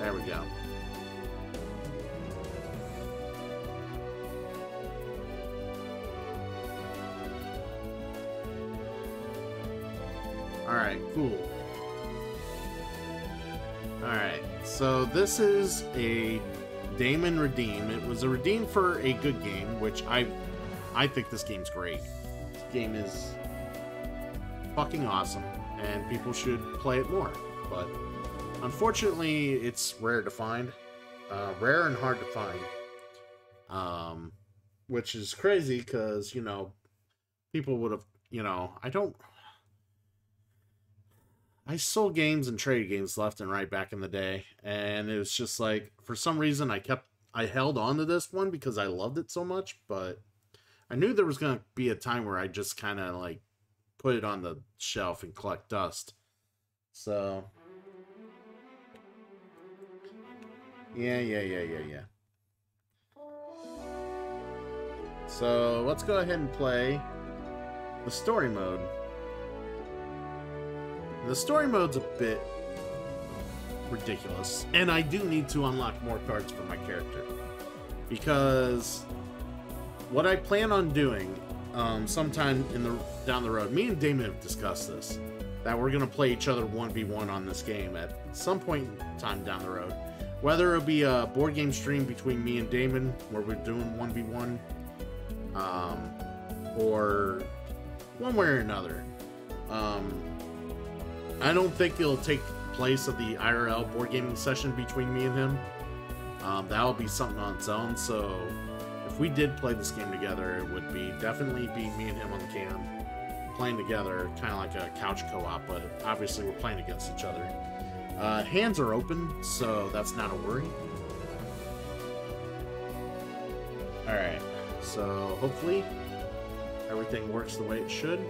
There we go. Alright, cool. Alright, so this is a Damon Redeem. It was a redeem for a good game, which I think this game's great. This game is fucking awesome, and people should play it more. But unfortunately, it's rare to find. Rare and hard to find. Which is crazy, because, you know, people would have, you know, I sold games and traded games left and right back in the day, and it was just like, for some reason, I held on to this one because I loved it so much, but I knew there was going to be a time where I just kind of, like, put it on the shelf and collect dust. So, yeah. So, let's go ahead and play the story mode. The story mode's a bit ridiculous, and I do need to unlock more cards for my character, because what I plan on doing sometime down the road, me and Damon have discussed this, that we're going to play each other 1v1 on this game at some point in time down the road. Whether it'll be a board game stream between me and Damon where we're doing 1v1, or one way or another. I don't think it'll take place of the IRL board gaming session between me and him. That'll be something on its own, so if we did play this game together, it would definitely be me and him on the cam, playing together, kind of like a couch co-op, but obviously we're playing against each other. Hands are open, so that's not a worry. Alright, so hopefully everything works the way it should.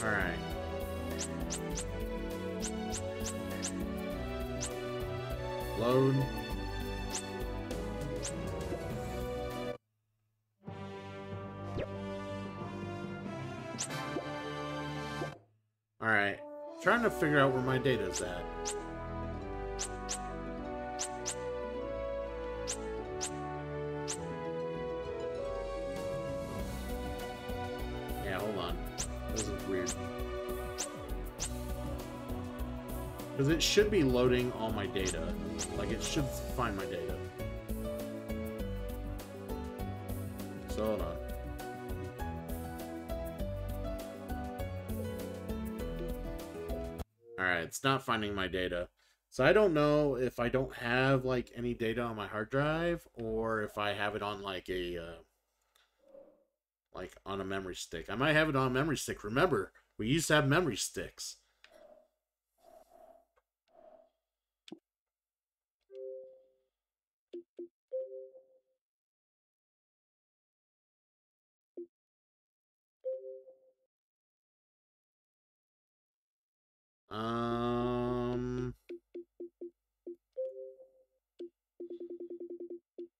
Alright. Load. Alright. Trying to figure out where my data's at. Yeah, hold on. This is weird. Because it should be loading all my data. Like, it should find my data. So, hold on. Alright, it's not finding my data. So I don't know if I don't have, like, any data on my hard drive, or if I have it on, like, on a memory stick. I might have it on a memory stick. Remember, we used to have memory sticks.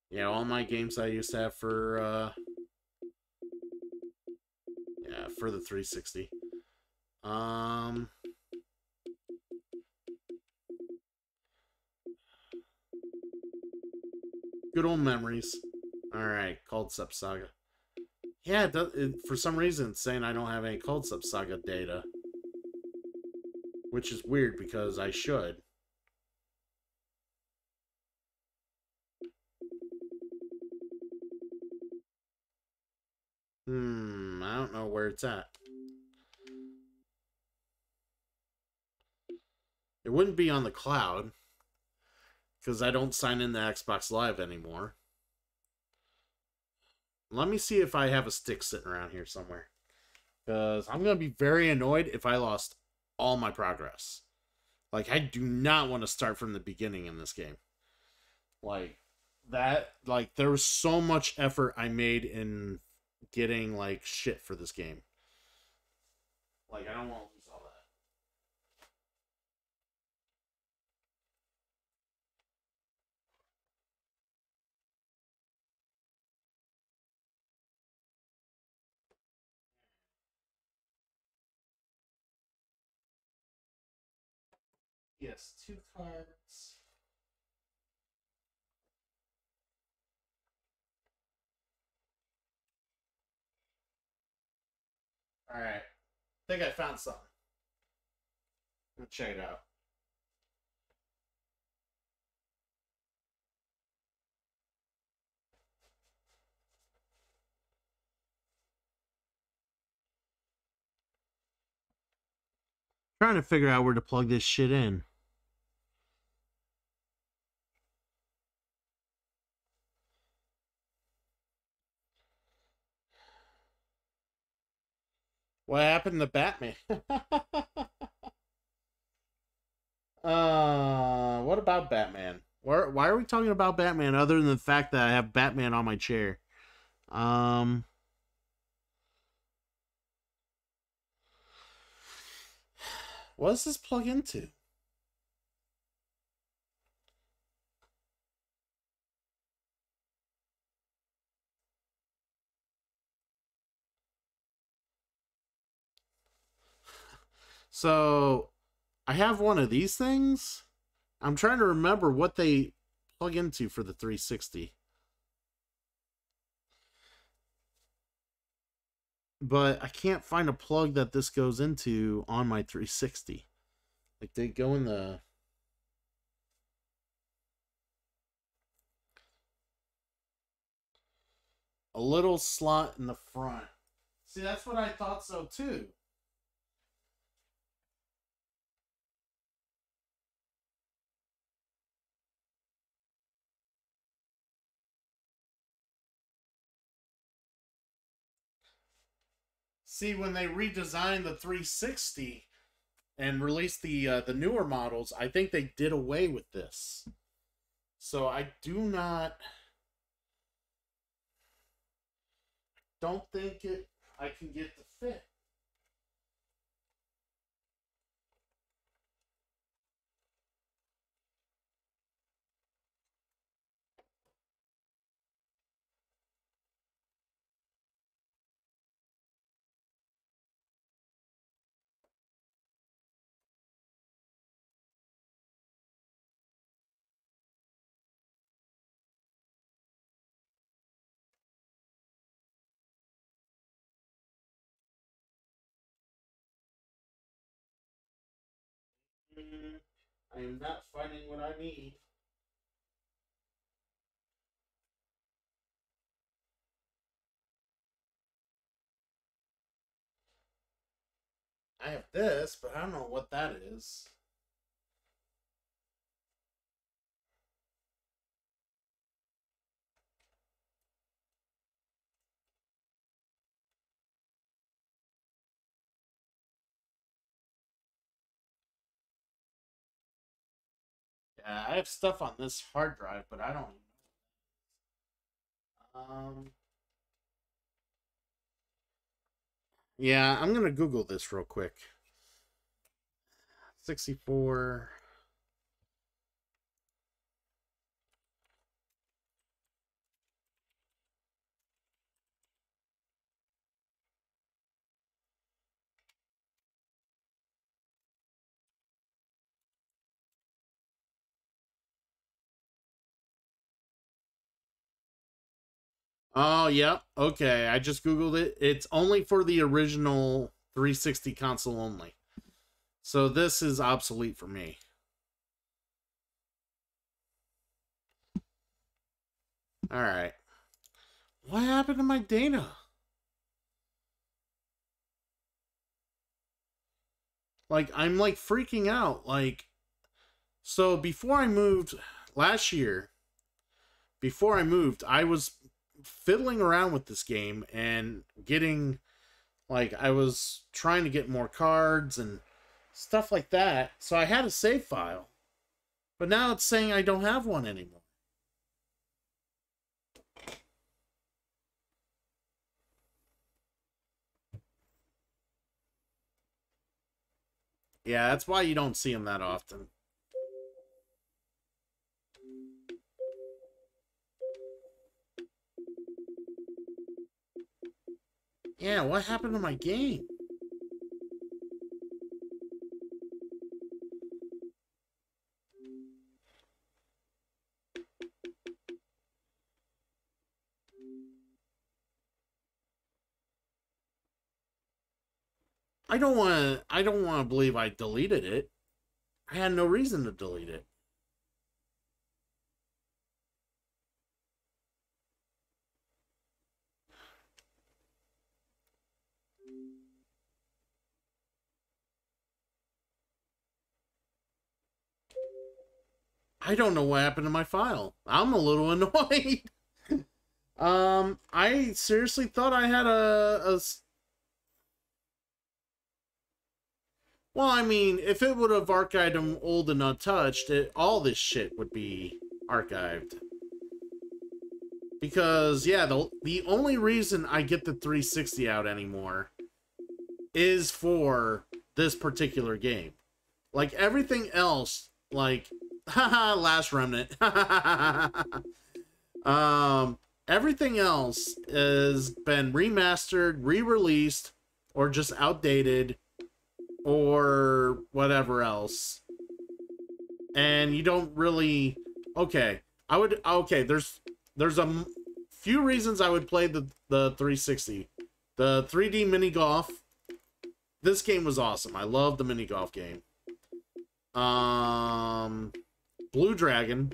Yeah, all my games I used to have for the 360. Good old memories. Alright, Culdcept Saga. Yeah, for some reason it's saying I don't have any Culdcept Saga data. Which is weird, because I should. I don't know where it's at. It wouldn't be on the cloud, because I don't sign in to Xbox Live anymore. Let me see if I have a stick sitting around here somewhere. Because I'm going to be very annoyed if I lost all my progress. Like, I do not want to start from the beginning in this game. Like, there was so much effort I made in getting, like, shit for this game. Like, I don't want to lose all that. Yes, 2 cards. Alright. I think I found something. Let's check it out. Trying to figure out where to plug this shit in. What happened to Batman? What about Batman? Why are we talking about Batman other than the fact that I have Batman on my chair? What does this plug into? So, I have one of these things. I'm trying to remember what they plug into for the 360. But I can't find a plug that this goes into on my 360. Like, they go in the... a little slot in the front. See, that's what I thought so, too. See, when they redesigned the 360 and released the newer models, I think they did away with this. So I don't think I can get the fit. I am not finding what I need. I have this, but I don't know what that is. Yeah, I have stuff on this hard drive, but I don't know. Yeah, I'm gonna Google this real quick. 64. Oh, yep. Okay, I just Googled it. It's only for the original 360 console only. So this is obsolete for me. Alright. What happened to my data? Like, I'm like freaking out. Like, so before I moved last year, before I moved, I was fiddling around with this game and getting, like, I was trying to get more cards and stuff like that. So I had a save file. But now it's saying I don't have one anymore. Yeah, that's why you don't see them that often. Yeah, what happened to my game? I don't want to believe I deleted it. I had no reason to delete it. I don't know what happened to my file. I'm a little annoyed. I seriously thought I had well, I mean, if it would have archived them old and untouched, all this shit would be archived. Because, yeah, the only reason I get the 360 out anymore is for this particular game. Like, everything else, like, haha, Last Remnant. Everything else has been remastered, re-released, or just outdated, or whatever else. And you don't really... Okay, there's a few reasons I would play the 360. The 3D mini golf. This game was awesome. I love the mini golf game. Blue Dragon.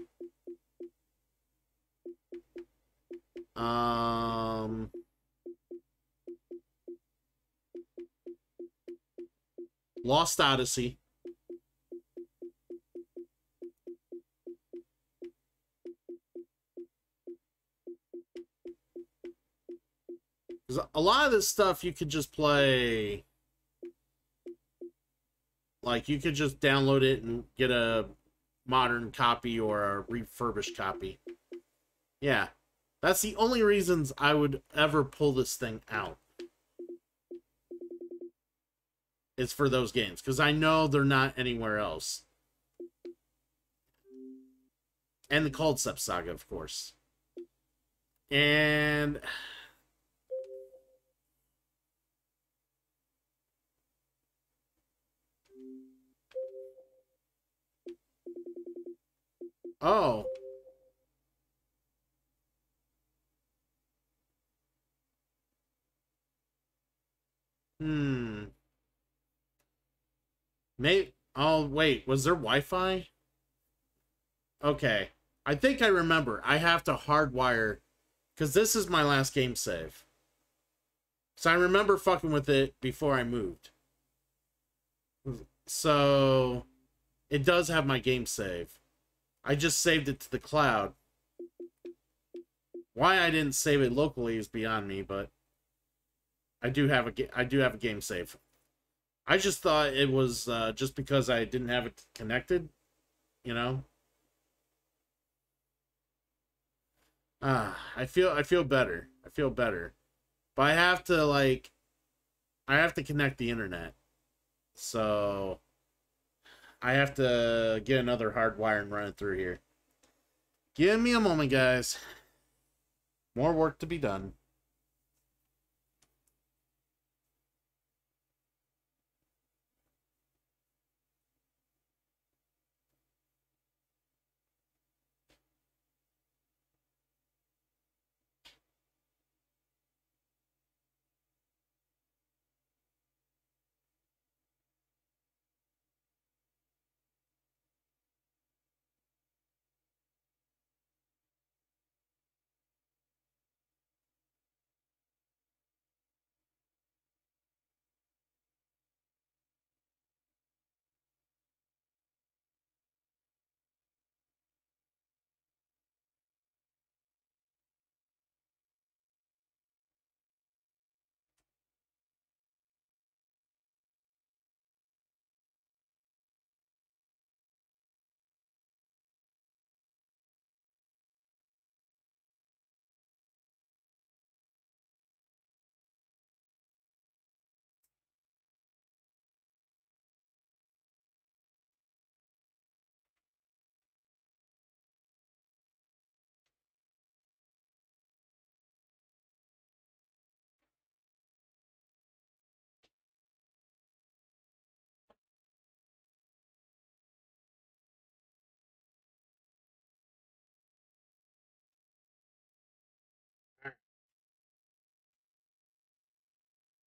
Lost Odyssey. Because a lot of this stuff you could just play... Like, you could just download it and get a modern copy or a refurbished copy. Yeah. That's the only reasons I would ever pull this thing out. It's for those games. Because I know they're not anywhere else. And the Culdcept Saga, of course. And... Oh. Maybe... Oh, wait. Was there Wi-Fi? Okay. I think I remember. I have to hardwire... Because this is my last game save. So I remember fucking with it before I moved. So... It does have my game save. I just saved it to the cloud. Why I didn't save it locally is beyond me, but... I do have a game save. I just thought it was just because I didn't have it connected, you know. I feel better. I feel better, but I have to connect the internet, so I have to get another hard wire and run it through here. Give me a moment, guys. More work to be done.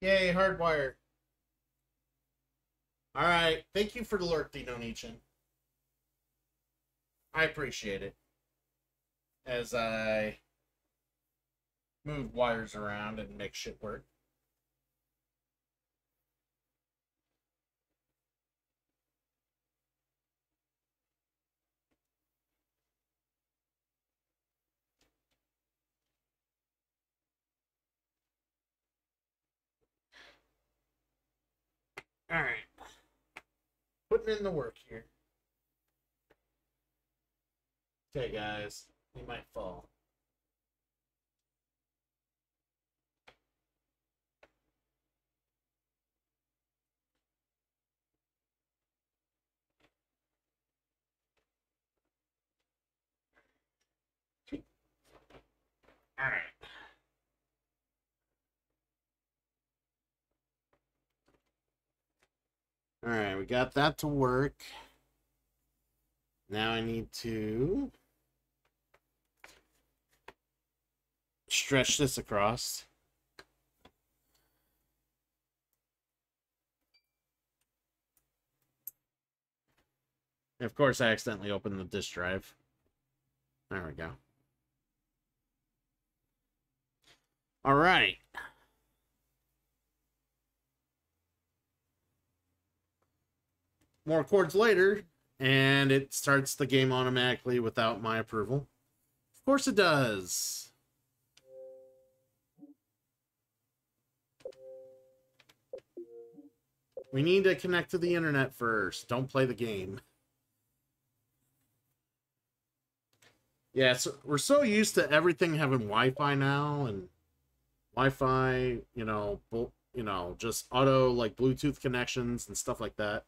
Yay, hardwire. Alright, thank you for the lurk, Dino-Nichin. I appreciate it. As I move wires around and make shit work. Alright. Putting in the work here. Okay, guys. You might fall. Alright. Alright, we got that to work. Now I need to stretch this across. And of course, I accidentally opened the disk drive. There we go. All right. More chords later, and it starts the game automatically without my approval. Of course it does. We need to connect to the internet first. Don't play the game. Yeah, so we're so used to everything having Wi-Fi now, and Wi-Fi, just auto like Bluetooth connections and stuff like that.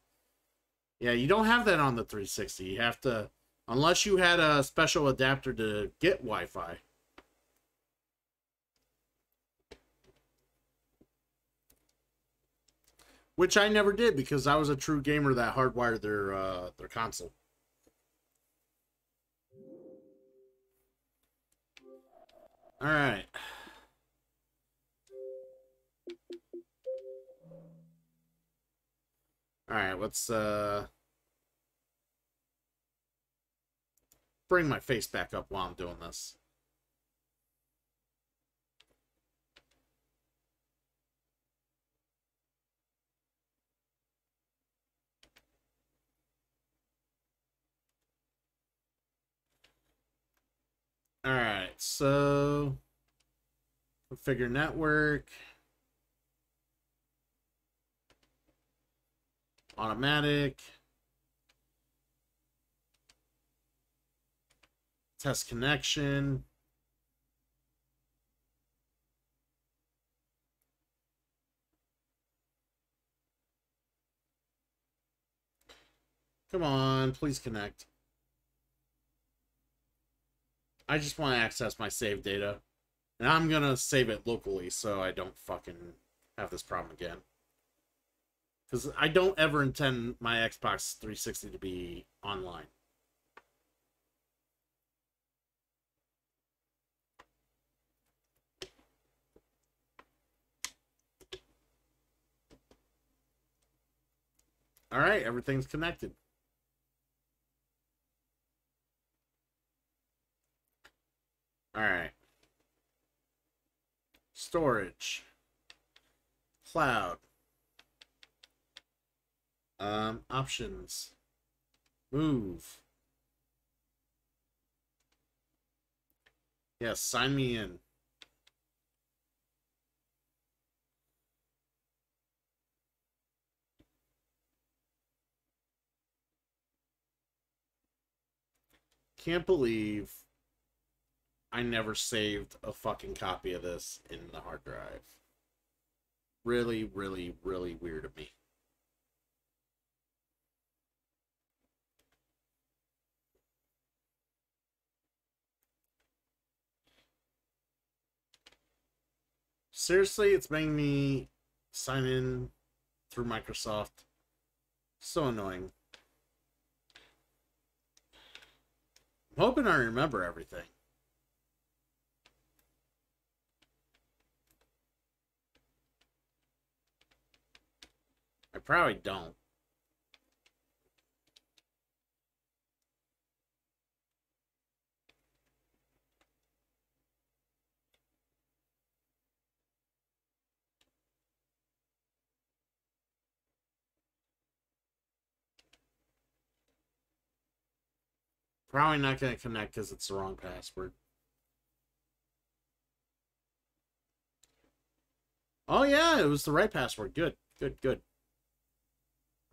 Yeah, you don't have that on the 360. You have to, unless you had a special adapter to get Wi-Fi. Which I never did because I was a true gamer that hardwired their console. All right. All right, let's bring my face back up while I'm doing this. All right, so configure network, automatic, test connection. Come on, please connect. I just want to access my save data. And I'm going to save it locally so I don't fucking have this problem again. Because I don't ever intend my Xbox 360 to be online. Alright, everything's connected. Alright. Storage. Cloud. Options. Move. Yes, sign me in. Can't believe I never saved a fucking copy of this in the hard drive. Really, really, really weird of me. Seriously, it's making me sign in through Microsoft. So annoying. I'm hoping I remember everything. I probably don't. Probably not going to connect because it's the wrong password. Oh, yeah, it was the right password. Good, good, good.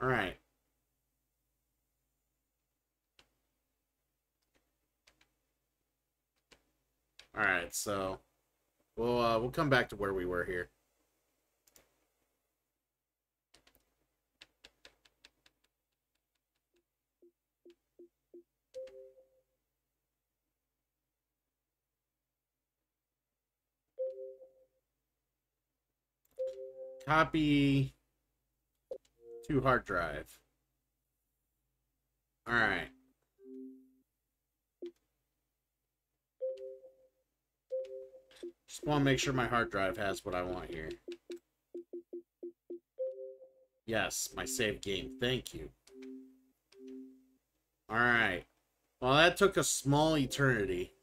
All right. All right, so we'll come back to where we were here. Copy to hard drive. All right. Just want to make sure my hard drive has what I want here. Yes, my save game. Thank you. All right. Well, that took a small eternity.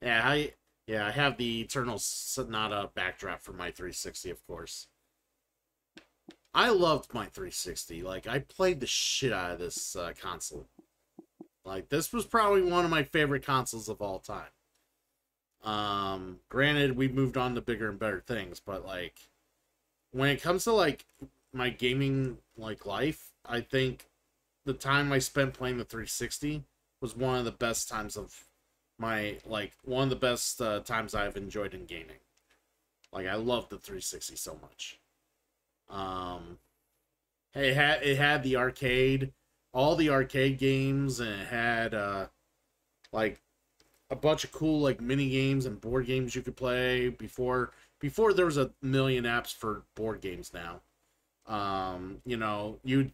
Yeah, I have the Eternal Sonata backdrop for my 360, of course. I loved my 360. Like, I played the shit out of this console. Like, this was probably one of my favorite consoles of all time. Granted, we moved on to bigger and better things, but, like, when it comes to, like, my gaming, like, life, I think the time I spent playing the 360 was one of the best times of my, like, one of the best times I've enjoyed in gaming. Like, I love the 360 so much. It had the arcade, all the arcade games, and it had, like, a bunch of cool, like, mini games and board games you could play before there was a million apps for board games now. You know, you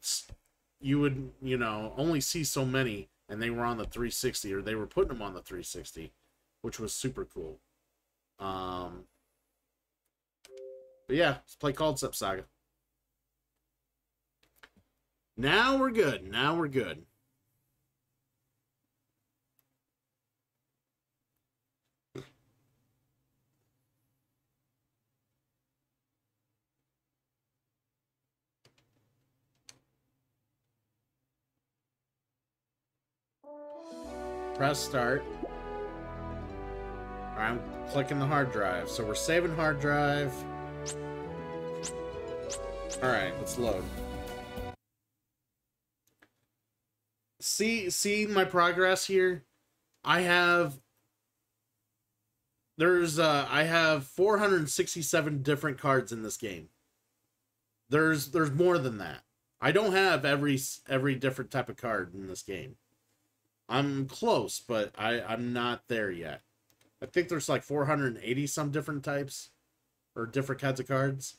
would, you know, only see so many, and they were on the 360, or they were putting them on the 360, which was super cool. But yeah, let's play Culdcept Saga. Now we're good. Now we're good. Press start. I'm clicking the hard drive. So we're saving hard drive. Alright, let's load. See my progress here? I have 467 different cards in this game. There's more than that. I don't have every different type of card in this game. I'm close, but I'm not there yet. I think there's like 480 some different types or different kinds of cards.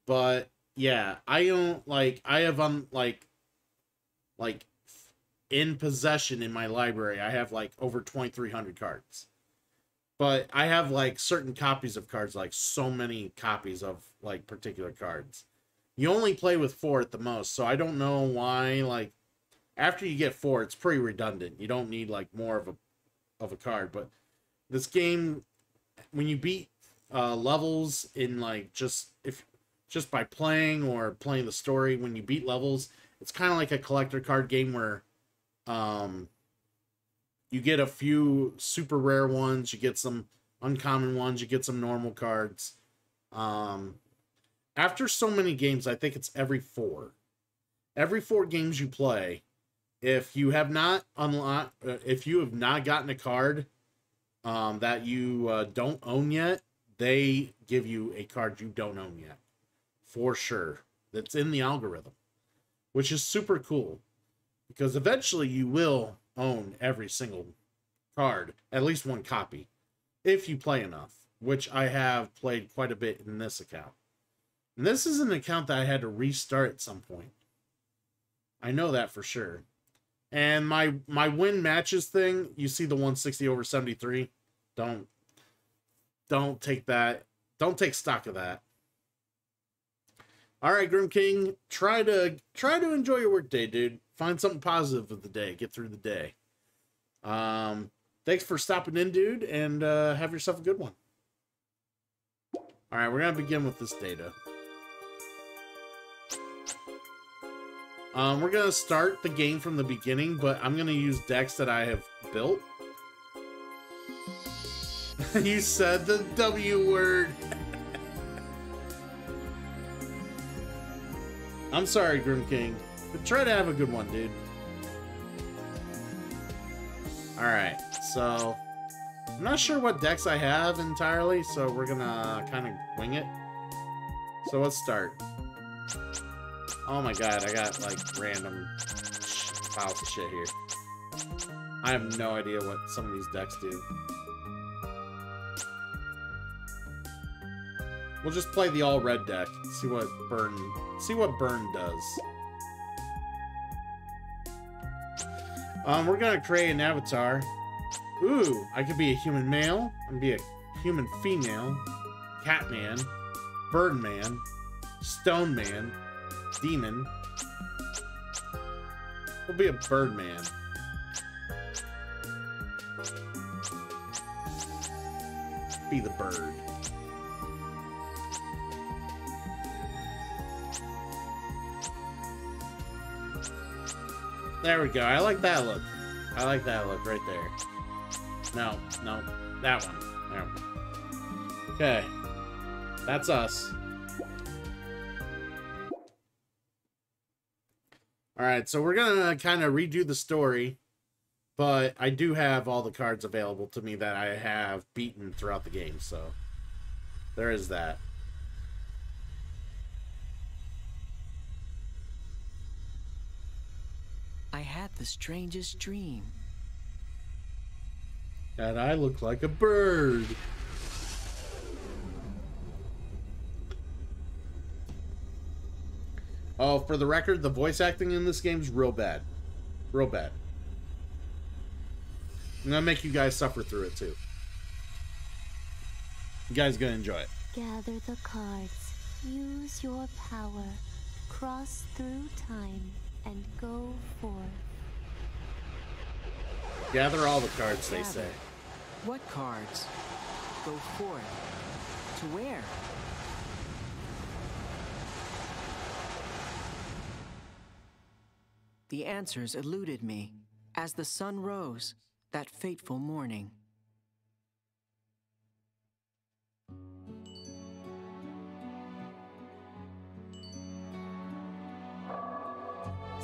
But yeah, I don't like I have like in possession in my library, I have like over 2,300 cards. But I have like certain copies of cards, like so many copies of like particular cards. You only play with 4 at the most, so I don't know why. Like after you get 4, it's pretty redundant. You don't need like more of a card. But this game, when you beat levels in like just by playing or playing the story, when you beat levels, it's kind of like a collector card game where you get a few super rare ones, you get some uncommon ones, you get some normal cards. After so many games, I think it's every 4. Every 4 games you play, if you have not gotten a card that you don't own yet, they give you a card you don't own yet. For sure. That's in the algorithm. Which is super cool. Because eventually you will own every single card, at least one copy, if you play enough, which I have played quite a bit in this account. And this is an account that I had to restart at some point. I know that for sure. And my win matches thing, you see the 160 over 73? Don't take that. Don't take stock of that. All right, Grim King, try to enjoy your workday, dude. Find something positive of the day. Get through the day. Thanks for stopping in, dude, and have yourself a good one. All right, we're gonna begin with this data. We're gonna start the game from the beginning, but I'm gonna use decks that I have built. You said the W word. I'm sorry, Grim King, but try to have a good one, dude. Alright, so I'm not sure what decks I have entirely, so we're gonna kind of wing it. So let's start. Oh my god, I got like random piles of shit here. I have no idea what some of these decks do. We'll just play the all red deck. See what burn does. We're gonna create an avatar. Ooh, I could be a human male. I can be a human female. Catman. Birdman. Stone Man. Demon. We'll be a Birdman. Be the bird. There we go. I like that look. I like that look right there. No, that one. There. Okay. That's us. Alright, so we're gonna kind of redo the story, but I do have all the cards available to me that I have beaten throughout the game, so there is that. I had the strangest dream. And I look like a bird. Oh, for the record, the voice acting in this game is real bad. Real bad. I'm gonna make you guys suffer through it, too. You guys gonna enjoy it. Gather the cards. Use your power. Cross through time and go forth. Gather all the cards, they say. What cards? Go forth. To where? The answers eluded me as the sun rose that fateful morning.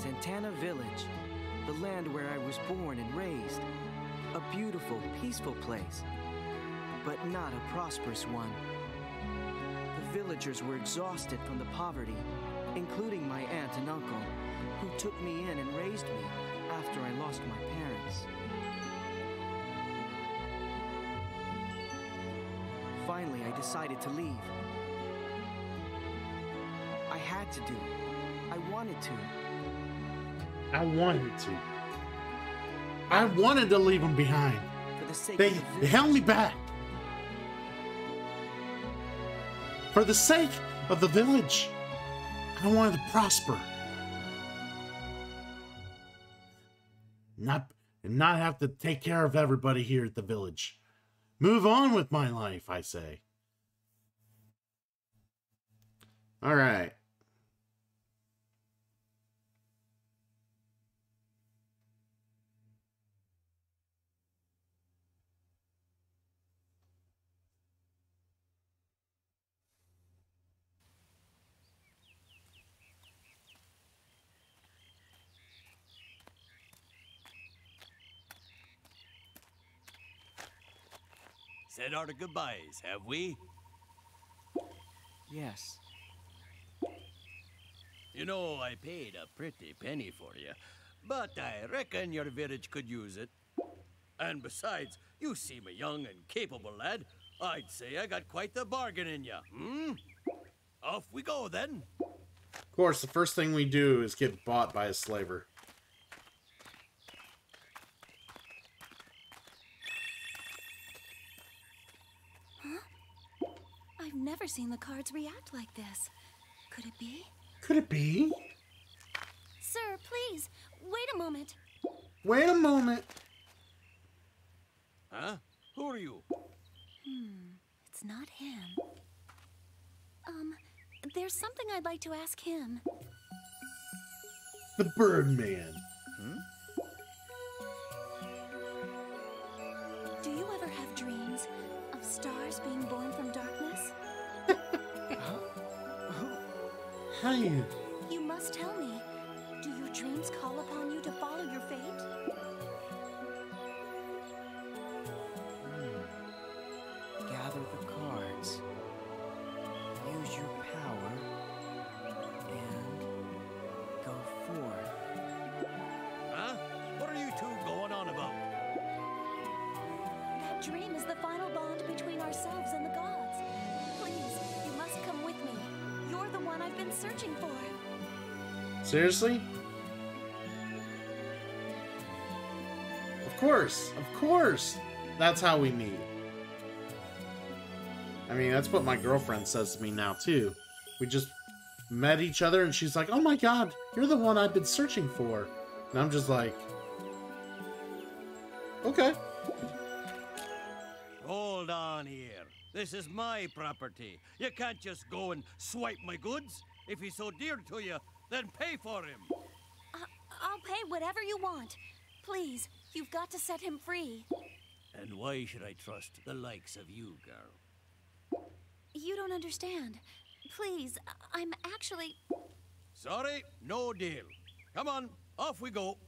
Santana Village, the land where I was born and raised. A beautiful, peaceful place, but not a prosperous one. The villagers were exhausted from the poverty, including my aunt and uncle, who took me in and raised me after I lost my parents. Finally, I decided to leave. I had to do it. I wanted to. I wanted to. I wanted to leave them behind. For the sake They of the village. held me back. For the sake of the village. I wanted to prosper. Not have to take care of everybody here at the village. Move on with my life, I say. All right. Said our goodbyes, have we? Yes. You know, I paid a pretty penny for you, but I reckon your village could use it. And besides, you seem a young and capable lad. I'd say I got quite the bargain in you, hmm? Off we go, then. Of course, the first thing we do is get bought by a slaver. I've never seen the cards react like this. Could it be? Could it be? Sir, please, wait a moment. Wait a moment. Huh? Who are you? It's not him. There's something I'd like to ask him. The Birdman. Do you ever have dreams of stars being born from darkness? Hi. You must tell me. Do your dreams call upon you to follow your fate? Gather the cards. Use your power. And go forth. Huh? What are you two going on about? That dream is the final bond between ourselves and the gods. Please, you must come with me. You're the one I've been searching for. Seriously? Of course. That's how we meet. I mean, that's what my girlfriend says to me now, too. We just met each other, and she's like, oh my god, you're the one I've been searching for. And I'm just like, okay. Hold on here. This is my property. You can't just go and swipe my goods. If he's so dear to you, then pay for him. I'll pay whatever you want. Please, you've got to set him free. And why should I trust the likes of you, girl? You don't understand. Please, I'm actually... Sorry, no deal. Come on, off we go.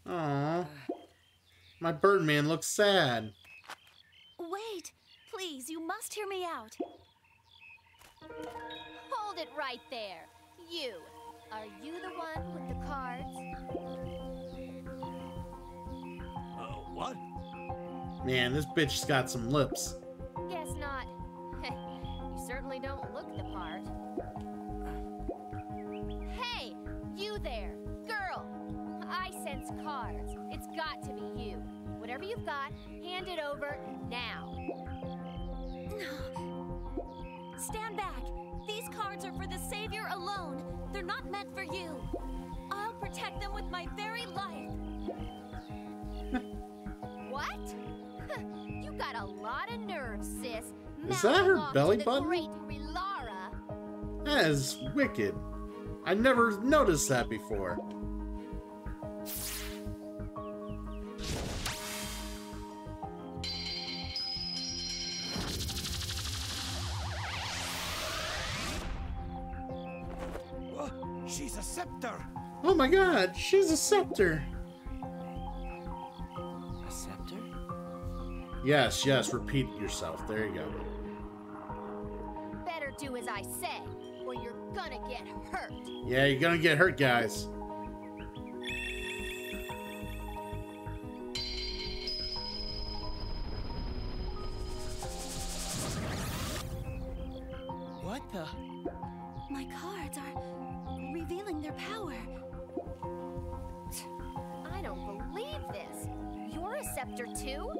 Aww. My Birdman looks sad. Wait, please, you must hear me out. Hold it right there. You. Are you the one with the cards? What? Man, this bitch's got some lips. Guess not. You certainly don't look the part. Hey, you there, girl. I sense cards. It's got to be you. Whatever you've got, hand it over now. Stand back. These cards are for the Savior alone. They're not meant for you. I'll protect them with my very life. What? You got a lot of nerve, sis. Is that her Mouthing off belly to the button? Great Rilara. That is wicked. I never noticed that before. She's a scepter. Oh my god, she's a scepter. A scepter? Yes, repeat yourself. There you go. Better do as I say, or you're gonna get hurt. Yeah, you're gonna get hurt, guys. What the? My cards are revealing their power. I don't believe this. You're a scepter too?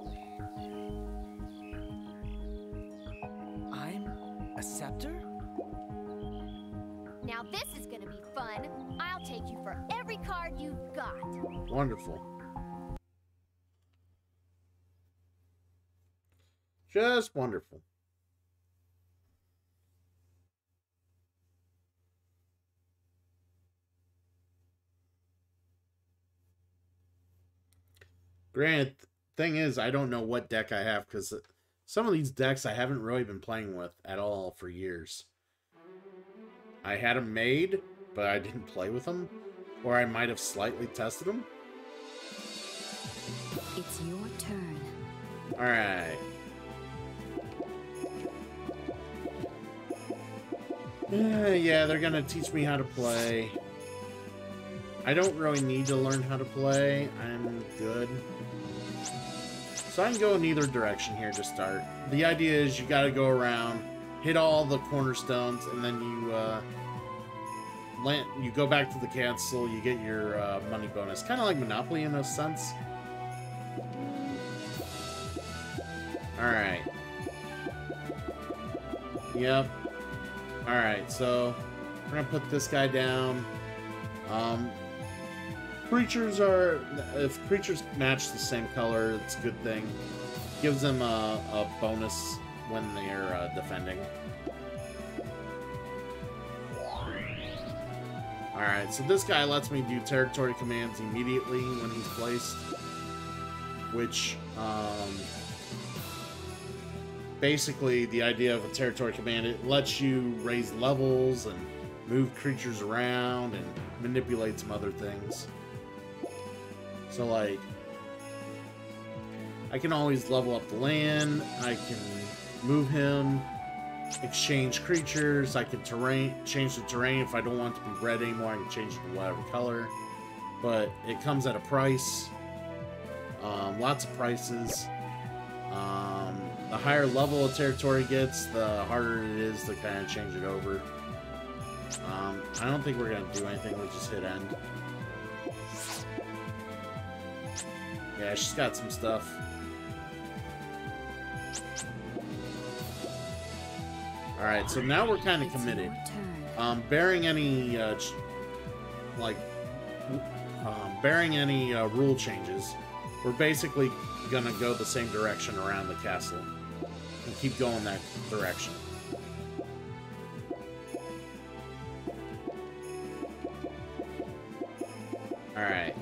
I'm a scepter? Now this is gonna be fun. I'll take you for every card you've got. Wonderful. Just wonderful. Granted, thing is, I don't know what deck I have, because some of these decks I haven't really been playing with at all for years. I had them made, but I didn't play with them. Or I might have slightly tested them. It's your turn. Alright. Yeah, they're gonna teach me how to play. I don't really need to learn how to play. I'm good. So I can go in either direction here to start. The idea is you gotta go around, hit all the cornerstones, and then you go back to the castle, you get your money bonus. Kind of like Monopoly in a sense. Alright. Yep. Alright, so we're gonna put this guy down. Creatures are... If creatures match the same color, it's a good thing. Gives them a bonus when they're defending. Alright, so this guy lets me do territory commands immediately when he's placed. Which, basically, the idea of a territory command, it lets you raise levels and move creatures around and manipulate some other things. So, like, I can always level up the land, I can move him, exchange creatures, I can change the terrain. If I don't want it to be red anymore, I can change it to whatever color. But it comes at a price. Lots of prices. The higher level a territory gets, the harder it is to kind of change it over. I don't think we're going to do anything. We'll just hit end. Yeah, she's got some stuff. Alright, so now we're kind of committed. Bearing any, rule changes, we're basically gonna go the same direction around the castle. And keep going that direction. Alright.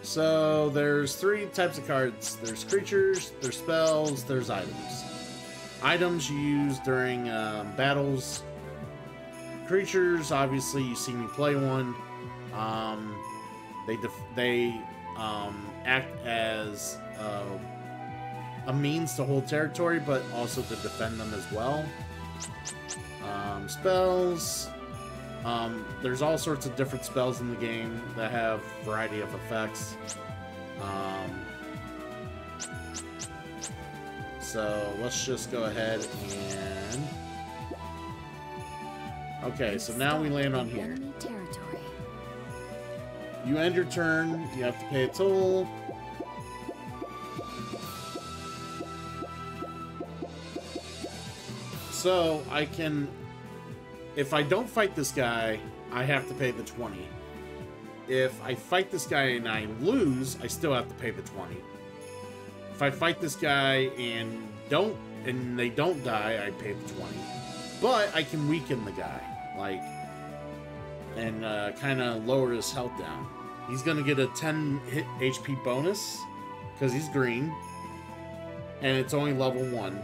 So, there's 3 types of cards. There's creatures, there's spells, there's items. Items you use during battles. Creatures, obviously, you see me play one. They act as a means to hold territory, but also to defend them as well. Spells. There's all sorts of different spells in the game that have a variety of effects. So let's just go ahead and... Okay, so now we land on here. You end your turn, you have to pay a toll. So, I can... If I don't fight this guy, I have to pay the 20. If I fight this guy and I lose, I still have to pay the 20. If I fight this guy and they don't die, I pay the 20. But I can weaken the guy, like, and kind of lower his health down. He's gonna get a 10 hit HP bonus because he's green, and it's only level 1.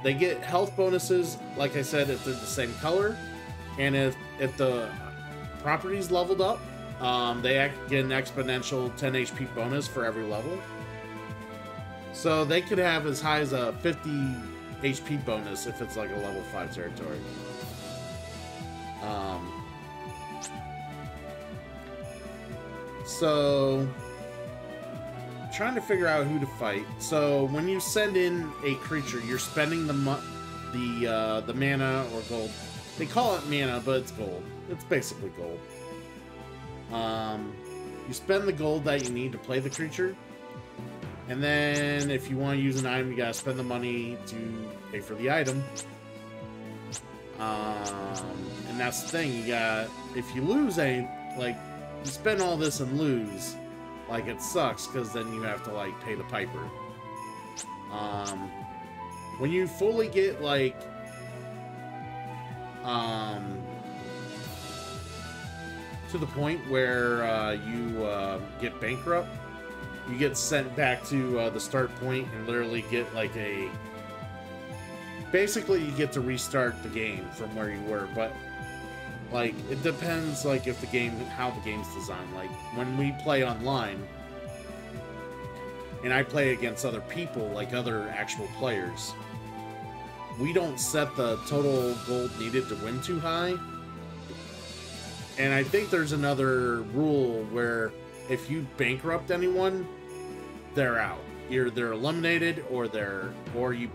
They get health bonuses, like I said, if they're the same color, and if the property's leveled up, they get an exponential 10 HP bonus for every level. So they could have as high as a 50 HP bonus if it's like a level 5 territory. So, trying to figure out who to fight. So when you send in a creature, you're spending the mana or gold. They call it mana, but it's gold. It's basically gold. You spend the gold that you need to play the creature. And then, if you want to use an item, you gotta spend the money to pay for the item. And that's the thing, you got... If you lose you spend all this and lose, like, it sucks, because then you have to, like, pay the piper. When you fully get, like... to the point where, you, get bankrupt, you get sent back to the start point and literally get like a... Basically, you get to restart the game from where you were, but like it depends like if the game, how the game's designed. Like when we play online and I play against other people, like other actual players, we don't set the total gold needed to win too high. And I think there's another rule where if you bankrupt anyone, they're out. Either they're eliminated or you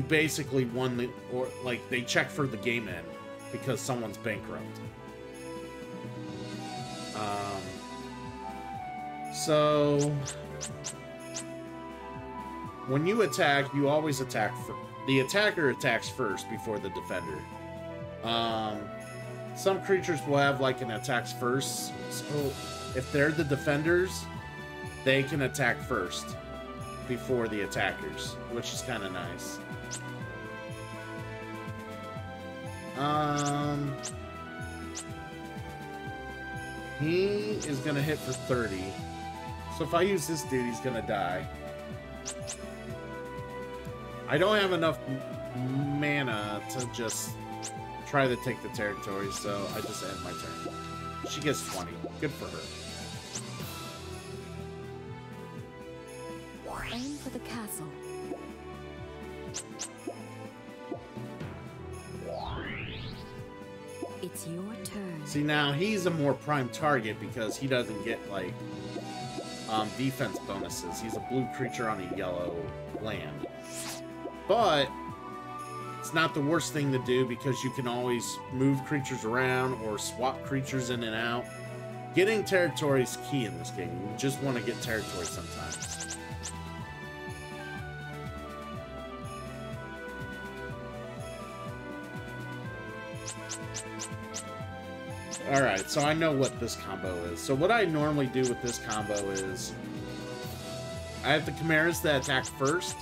basically won the, or like they check for the game end because someone's bankrupt. So when you attack, you always attack the attacker attacks first before the defender. Some creatures will have like an attacks first, so if they're the defenders, they can attack first before the attackers, which is kind of nice. He is gonna hit for 30. So if I use this dude, he's gonna die. I don't have enough mana to just try to take the territory, so I just end my turn. She gets 20. Good for her. Aim for the castle. It's your turn. See, now he's a more prime target because he doesn't get, like, defense bonuses. He's a blue creature on a yellow land. But it's not the worst thing to do because you can always move creatures around or swap creatures in and out. Getting territory is key in this game. You just want to get territory sometimes. Alright, so I know what this combo is. So what I normally do with this combo is I have the Chimeras that attack first.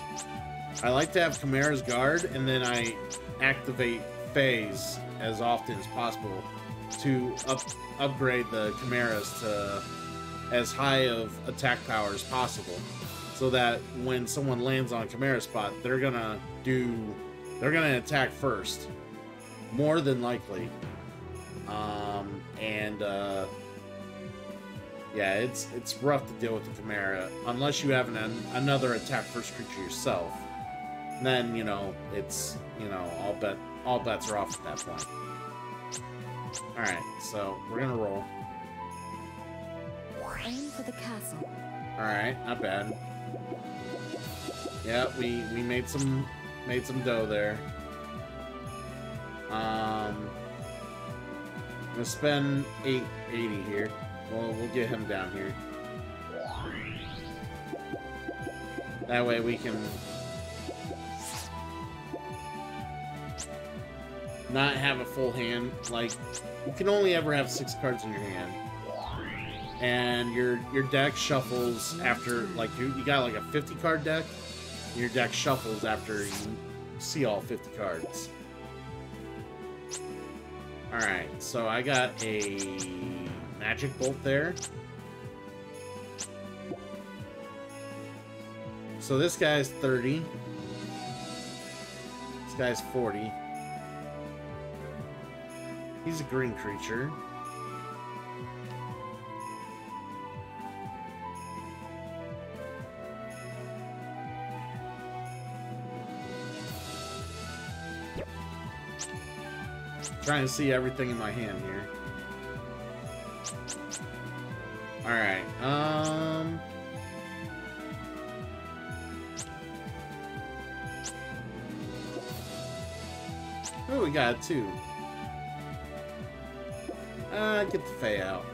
I like to have Chimera's guard, and then I activate Phase as often as possible to upgrade the Chimeras to as high of attack power as possible. So that when someone lands on a Chimera spot, they're gonna attack first. More than likely. Yeah, it's rough to deal with the Chimera unless you have another attack first creature yourself. Then it's all bets are off at that point. All right, so we're gonna roll. Aim for the castle. All right, not bad. Yeah, we made some dough there. I'm gonna spend 880 here. We'll get him down here. That way we can not have a full hand. Like, you can only ever have 6 cards in your hand. And your deck shuffles after, like, you got like a 50 card deck. Your deck shuffles after you see all 50 cards. Alright, so I got a magic bolt there. So this guy's 30. This guy's 40. He's a green creature. Trying to see everything in my hand here. Alright, oh, we got 2. Get the Fae out.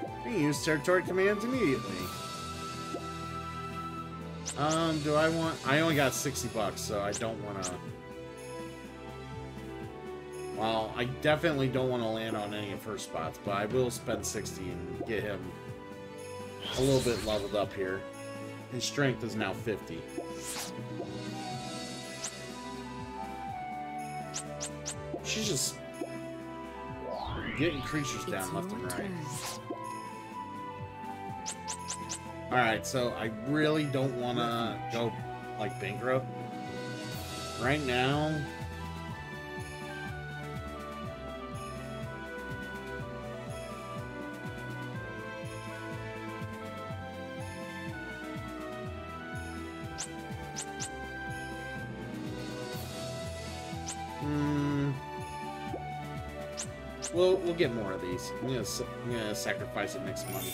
You can use territory commands immediately. Do I want... I only got 60 bucks, so I don't want to... Well, I definitely don't want to land on any of her spots, but I will spend 60 and get him a little bit leveled up here. His strength is now 50. She's just getting creatures down left and right. Alright, so I really don't want to go, like, bankrupt. Right now... We'll get more of these. I'm gonna sacrifice and make some money.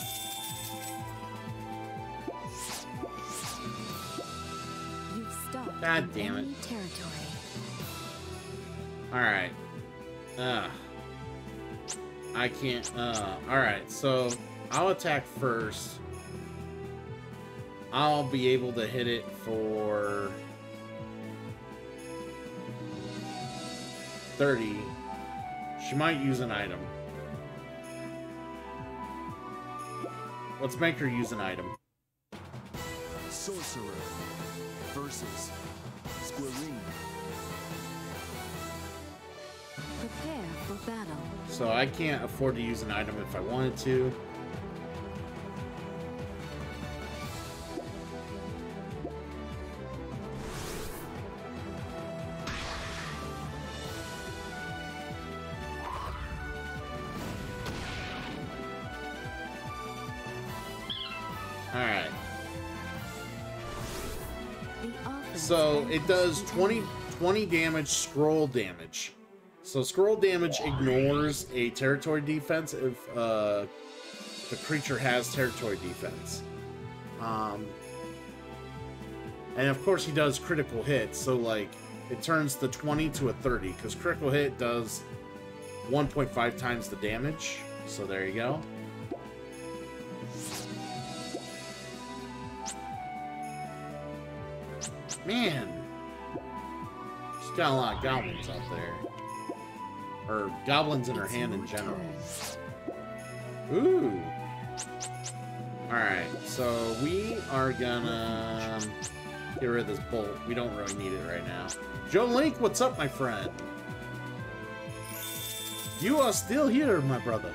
God damn it. Alright. I can't, alright, so I'll attack first. I'll be able to hit it for 30. She might use an item. Let's make her use an item. Sorcerer versus Squirrine. battle. So I can't afford to use an item if I wanted to. Alright. So it does 20 damage, scroll damage. So scroll damage ignores a territory defense if the creature has territory defense. And of course he does critical hits, so like it turns the 20 to a 30, because critical hit does 1.5 times the damage. So there you go. Man, she's got a lot of goblins out there. Or goblins in her hand in general. Ooh. Alright, so we are gonna get rid of this bolt. We don't really need it right now. Joe Link, what's up, my friend? You are still here, my brother.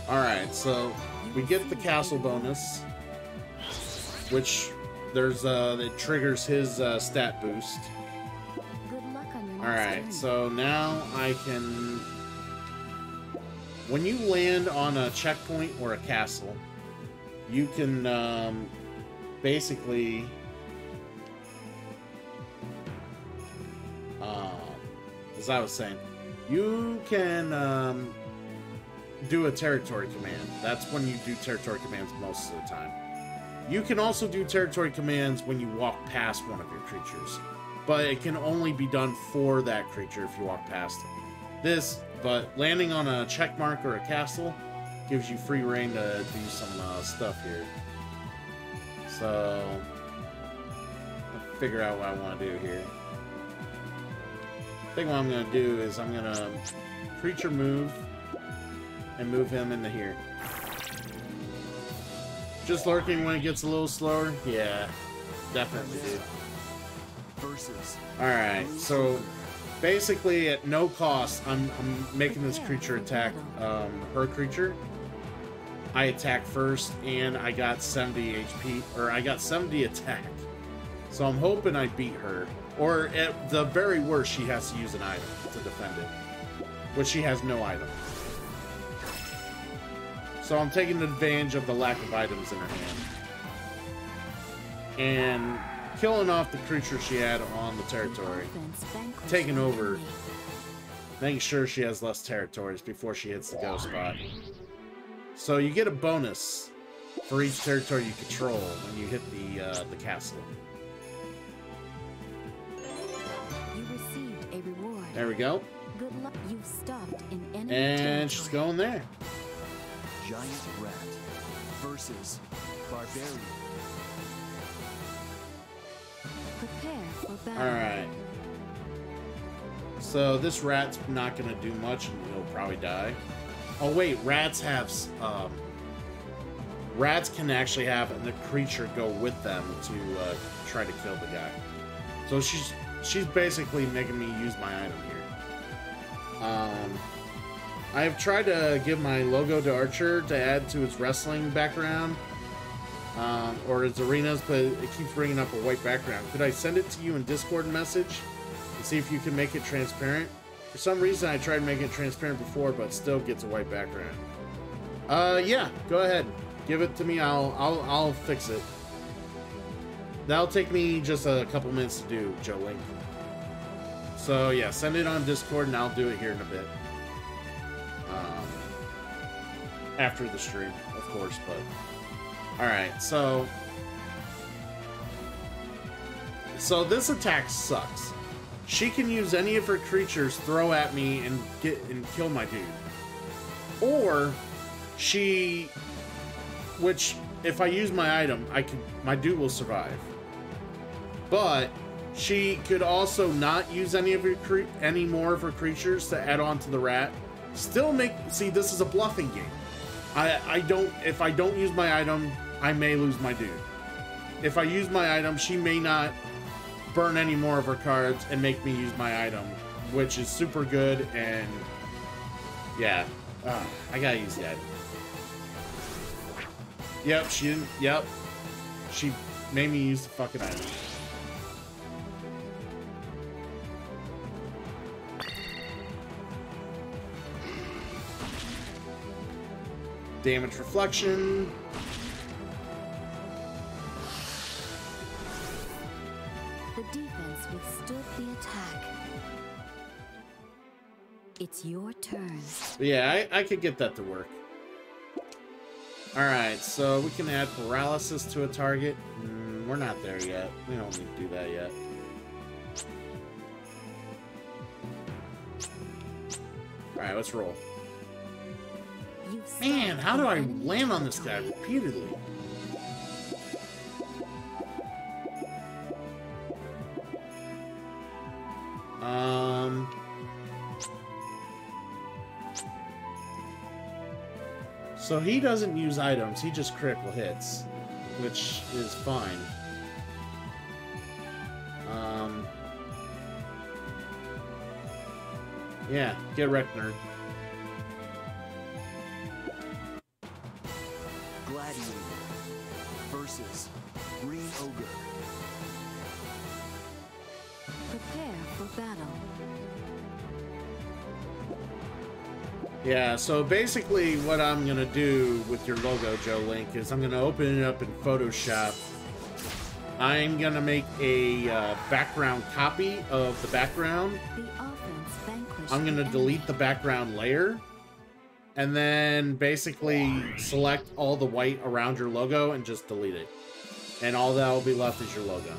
Alright, so we get the castle bonus, which there's it triggers his stat boost. Alright, so now I can, when you land on a checkpoint or a castle, you can basically as I was saying, you can do a territory command. That's when you do territory commands most of the time. You can also do territory commands when you walk past one of your creatures, but it can only be done for that creature if you walk past it. But landing on a check mark or a castle gives you free reign to do some stuff here. So, let's figure out what I want to do here. I think what I'm going to do is I'm going to creature move and move him into here. Just lurking when it gets a little slower? Yeah, definitely, dude. Alright, so basically at no cost, I'm making this creature attack her creature. I attack first, and I got 70 HP, or I got 70 attack. So I'm hoping I beat her. Or at the very worst, she has to use an item to defend it, which she has no item. So I'm taking advantage of the lack of items in her hand. And killing off the creature she had on the territory. Taking over. Making sure she has less territories before she hits the go spot. So you get a bonus for each territory you control when you hit the castle. You received a reward. There we go. Good luck. You've stopped in enemy And territory. she's going there. Giant rat versus barbarian. Prepare for battle. Alright. So this rat's not going to do much and he'll probably die. Oh wait, rats have... rats can actually have the creature go with them to try to kill the guy. So she's basically making me use my item here. I have tried to give my logo to Archer to add to his wrestling background, or his arenas, but it keeps bringing up a white background. Could I send it to you in Discord message and see if you can make it transparent? For some reason, I tried making it transparent before, but still gets a white background. Yeah, go ahead. Give it to me. I'll fix it. That'll take me just a couple minutes to do, Joe Link. So yeah, send it on Discord, and I'll do it here in a bit. After the stream, of course, but... Alright, so this attack sucks. She can use any of her creatures, throw at me, and kill my dude. Or, which, if I use my item, my dude will survive. But, she could also not use any more of her creatures to add on to the rat. See, this is a bluffing game. If I don't use my item, I may lose my dude. If I use my item, she may not burn any more of her cards and make me use my item, which is super good. And yeah, I gotta use the item. Yep, she didn't. Yep, she made me use the fucking item. Damage reflection. The defense withstood the attack. It's your turn. But yeah, I could get that to work. Alright, so we can add paralysis to a target. We're not there yet. We don't need to do that yet. Alright, let's roll. Man, how do I land on this guy repeatedly? So he doesn't use items, he just critical hits, which is fine. Yeah, get wrecked, nerd. Gladiator versus Green Ogre. Prepare for battle. Yeah, so basically what I'm going to do with your logo, Joe Link, is I'm going to open it up in Photoshop. I'm going to make a background copy of the background. The offense vanquished I'm going to the delete enemy. the background layer. And then basically select all the white around your logo and just delete it. And all that will be left is your logo.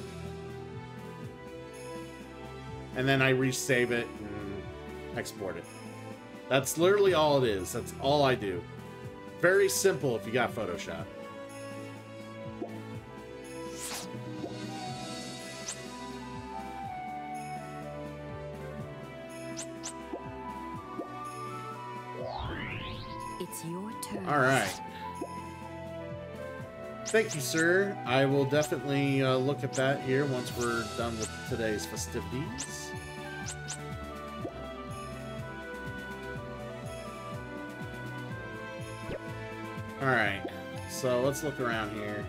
And then I resave it and export it. That's literally all it is. That's all I do. Very simple if you got Photoshop. It's your turn. All right. Thank you, sir. I will definitely look at that here once we're done with today's festivities. Alright, so let's look around here.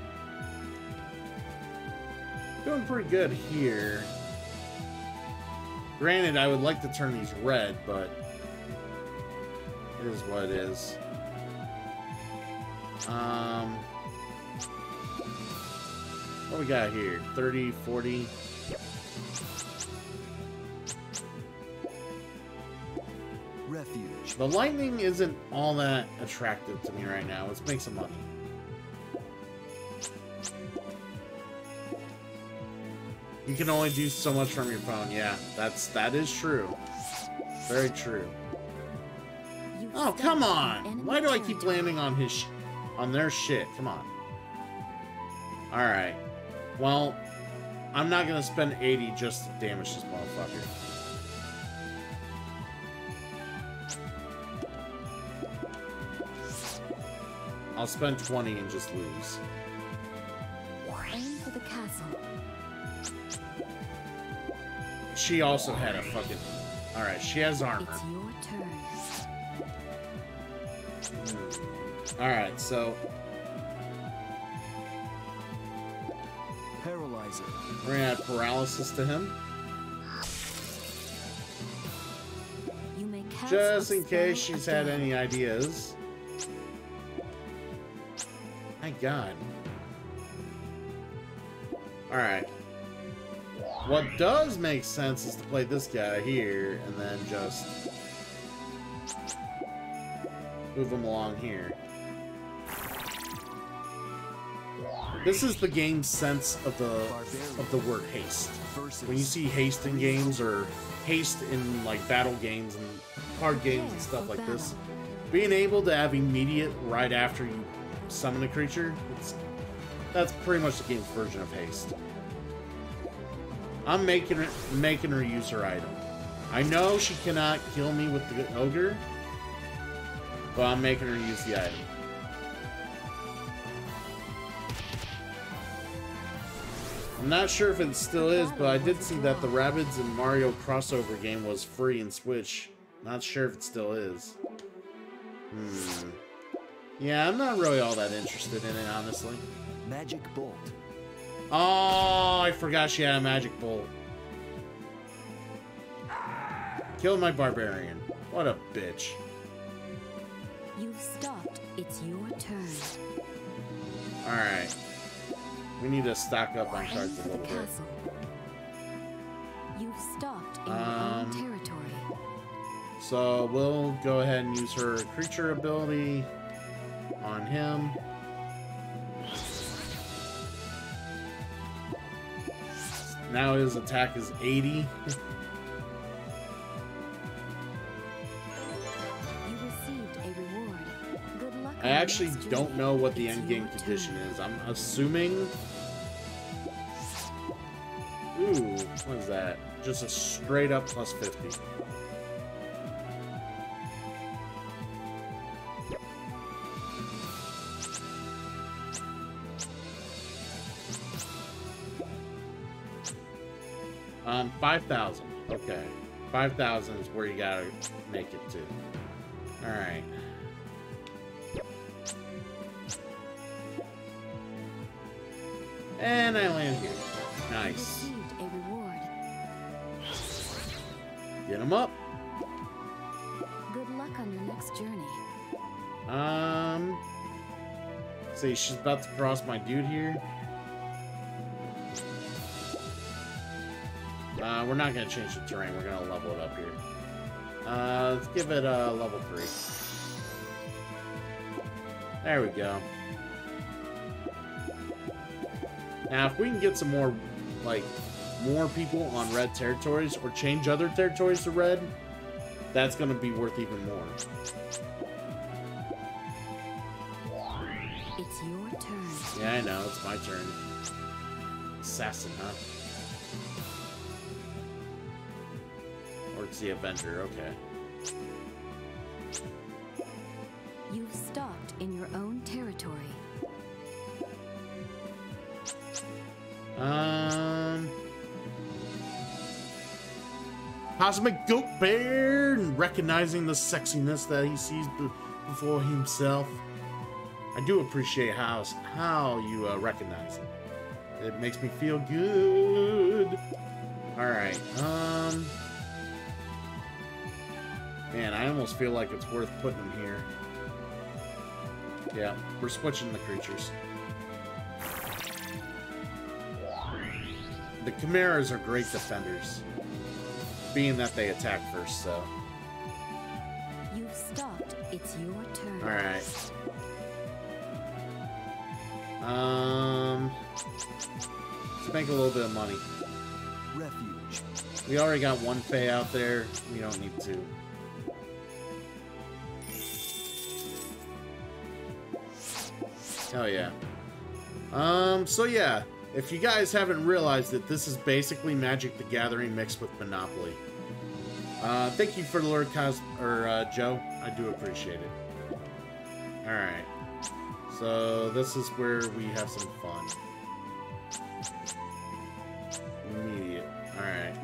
Doing pretty good here. Granted, I would like to turn these red, but it is what it is. What we got here? 30, 40... Refuge. The lightning isn't all that attractive to me right now. Let's make some money. You can only do so much from your phone. Yeah, that is true. Very true. You Oh, stepped come in on! enemy Why do I keep territory. landing on on their shit? Come on. Alright. Well, I'm not gonna spend 80 just to damage this motherfucker. I'll spend 20 and just lose. Aim for the castle. She also had a fucking... Alright, she has armor. It's your turn. Alright, so... Paralyzer. we're gonna add paralysis to him. You may cast Just a in case spell she's had again. any ideas. My god. Alright. What does make sense is to play this guy here and then just move him along here. This is the game's sense of the word haste. Versus When you see haste in games or haste in like battle games and card games and stuff like this, being able to have immediate right after you summon a creature, that's pretty much the game's version of haste. I'm making her use her item. I know she cannot kill me with the ogre, but I'm making her use the item. I'm not sure if it still is, but I did see that the Rabbids and Mario crossover game was free in Switch. Not sure if it still is. Yeah, I'm not really all that interested in it, honestly. Magic Bolt. Oh, I forgot she had a Magic Bolt. Killed my Barbarian. What a bitch. You've stopped. It's your turn. Alright. We need to stock up on Aim cards a for the little bit. castle. You've stopped in your own territory. So we'll go ahead and use her creature ability on him. Now his attack is 80. You received a reward. Good luck. I actually don't know what the end game condition is. I'm assuming... Ooh, what is that? Just a straight up plus 50. Um, 5,000. Okay. 5,000 is where you gotta make it to. Alright. And I land here. Nice. Received a reward. Get him up. Good luck on your next journey. See, she's about to cross my dude here. We're not gonna change the terrain. We're gonna level it up here. Let's give it a level 3. There we go. Now, if we can get some more, like, more people on red territories, or change other territories to red, that's gonna be worth even more. It's your turn. Yeah, I know. It's my turn. Assassin, huh? Or it's the Avenger. Okay. You've stopped in your own territory. Cosmic Goat Bear, and recognizing the sexiness that he sees before himself. I do appreciate how you recognize it. It makes me feel good. All right. Man, I almost feel like it's worth putting him here. Yeah, we're switching the creatures. The Chimeras are great defenders, being that they attack first, so. You've stopped. It's your turn. Alright. Let's make a little bit of money. Refuge. We already got one Fae out there. We don't need two. Hell yeah. So yeah, if you guys haven't realized it, this is basically Magic the Gathering mixed with Monopoly. Thank you for the Lord Joe. I do appreciate it. Alright. So this is where we have some fun. Immediate. Alright.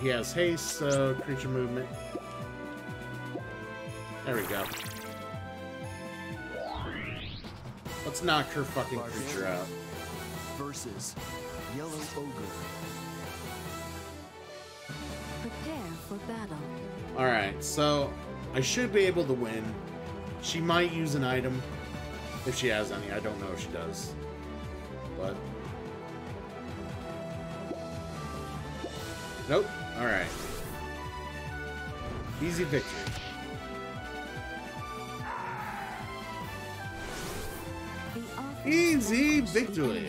He has haste, so creature movement. There we go. Let's knock her fucking creature out. Versus Yellow Ogre. Prepare for battle. Alright, so I should be able to win. She might use an item. If she has any. I don't know if she does. But... Nope. Alright. Easy victory. Easy victory.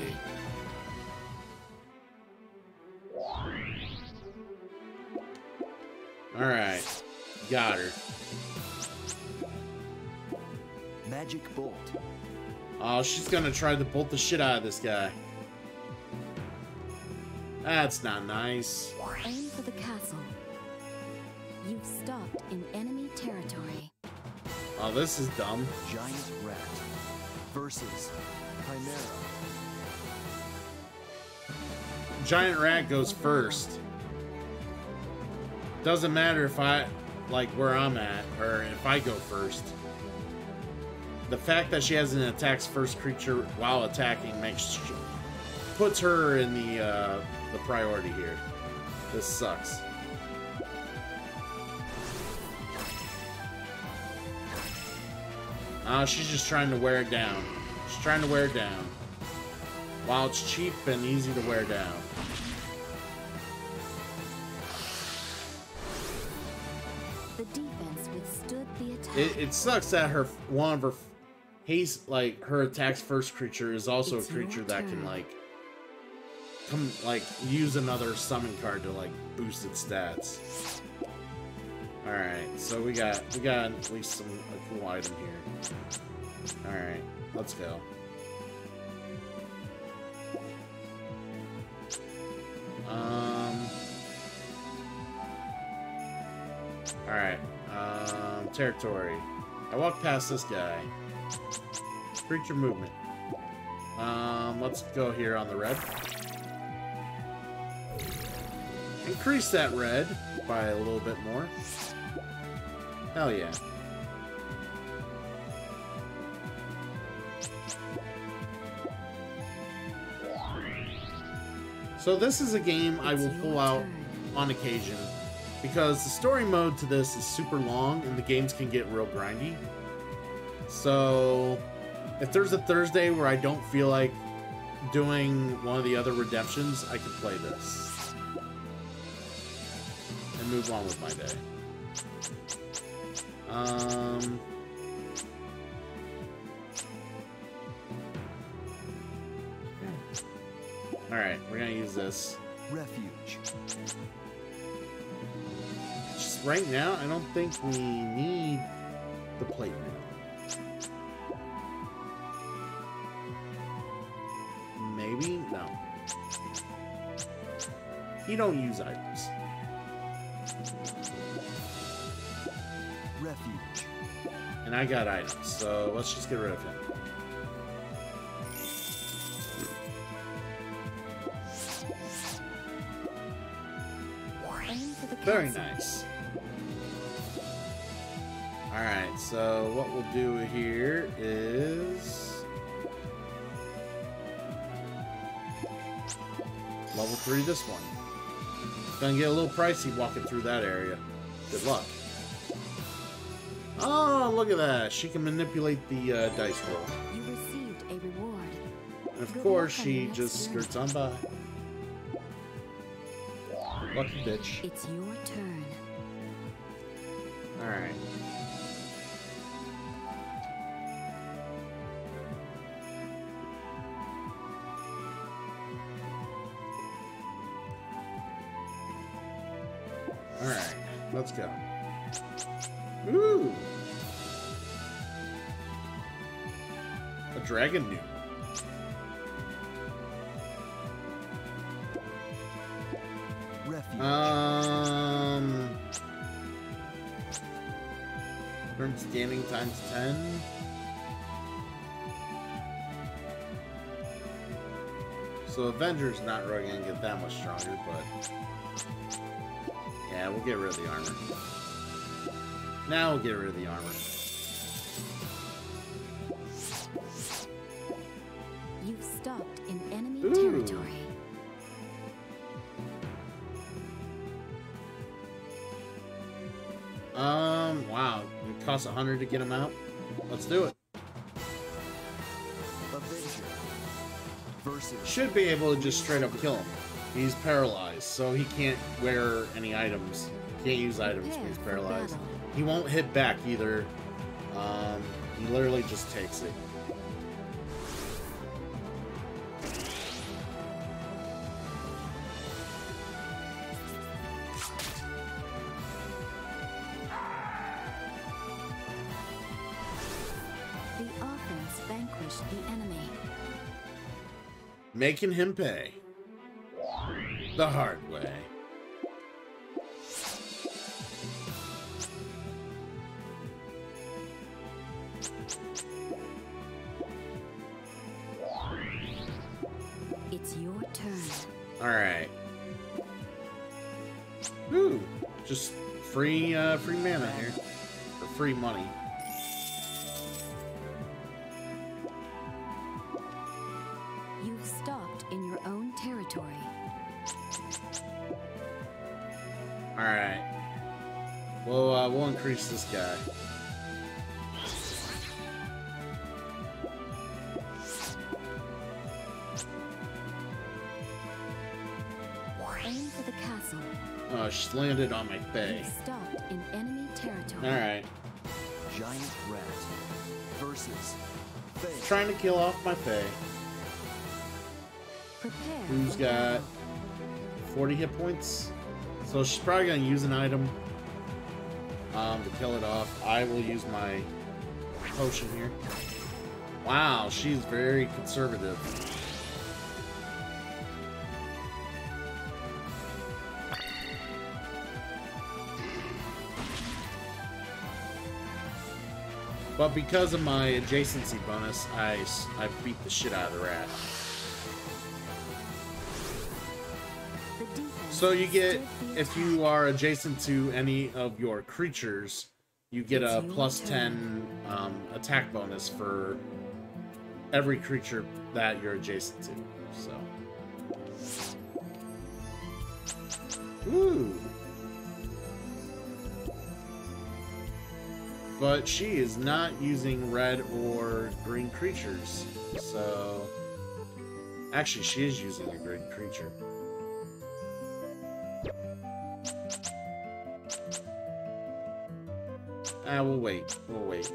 Alright. Got her. Magic Bolt. Oh, she's gonna try to bolt the shit out of this guy. That's not nice. Aim for the castle. You've stopped in enemy territory. Oh, this is dumb. Giant rat versus Chimera. Giant rat goes first. Doesn't matter if I, like, where I'm at, or if I go first. The fact that she has an attacks first creature while attacking puts her in the priority here. This sucks. She's just trying to wear it down. She's trying to wear it down. While it's cheap and easy to wear down. The defense withstood the attack. It sucks that one of her haste, like her attacks first creature is also a creature that can use another summon card to like boost its stats. All right, so we got at least a cool item here. All right, let's go. All right, territory. I walk past this guy. Creature movement. Let's go here on the red. Increase that red by a little bit more. Hell yeah. So this is a game I will pull out on occasion because the story mode to this is super long and the games can get real grindy. So if there's a Thursday where I don't feel like doing one of the other redemptions, I can play this and move on with my day. Alright, we're gonna use this. Refuge. Just right now, I don't think we need the plate mail. Maybe? No. You don't use items. Refuge. And I got items, so let's just get rid of him. Very nice. Alright, so what we'll do here is level 3 this one. It's gonna get a little pricey walking through that area. Good luck. Oh, look at that. She can manipulate the dice roll. You received a reward. And of Good course, luck on your she next just turn. skirts on by. Lucky bitch. It's your turn. Alright. Alright, let's go. Ooh! A dragon new. Refuge. Turn scanning times 10. So Avenger's not really gonna get that much stronger, but yeah, we'll get rid of the armor. Now we'll get rid of the armor. You've stopped in enemy Ooh. territory. Wow. It costs 100 to get him out. Let's do it. Avenger. Versus. Should be able to just straight up kill him. He's paralyzed, so he can't wear any items. Can't use items when he's paralyzed. He won't hit back either. He literally just takes it. The offense vanquished the enemy. Making him pay. The hard way. turn. Alright. Woo! Just free mana here. Or free money. You've stopped in your own territory. Alright. Well, we'll increase this guy. Aim for the castle. Oh, she's landed on my bay. You've stopped in enemy territory. Alright. Giant rat versus Faye. Trying to kill off my Faye. Prepare. Who's for got battle. 40 hit points? So she's probably going to use an item to kill it off. I will use my potion here. Wow, she's very conservative. But because of my adjacency bonus, I beat the shit out of the rat. The defense So you get, stood the if you are adjacent to any of your creatures, you get a plus 10 attack bonus for every creature that you're adjacent to. So. Ooh. But she is not using red or green creatures. So. Actually, she is using a green creature. We'll wait. We'll wait.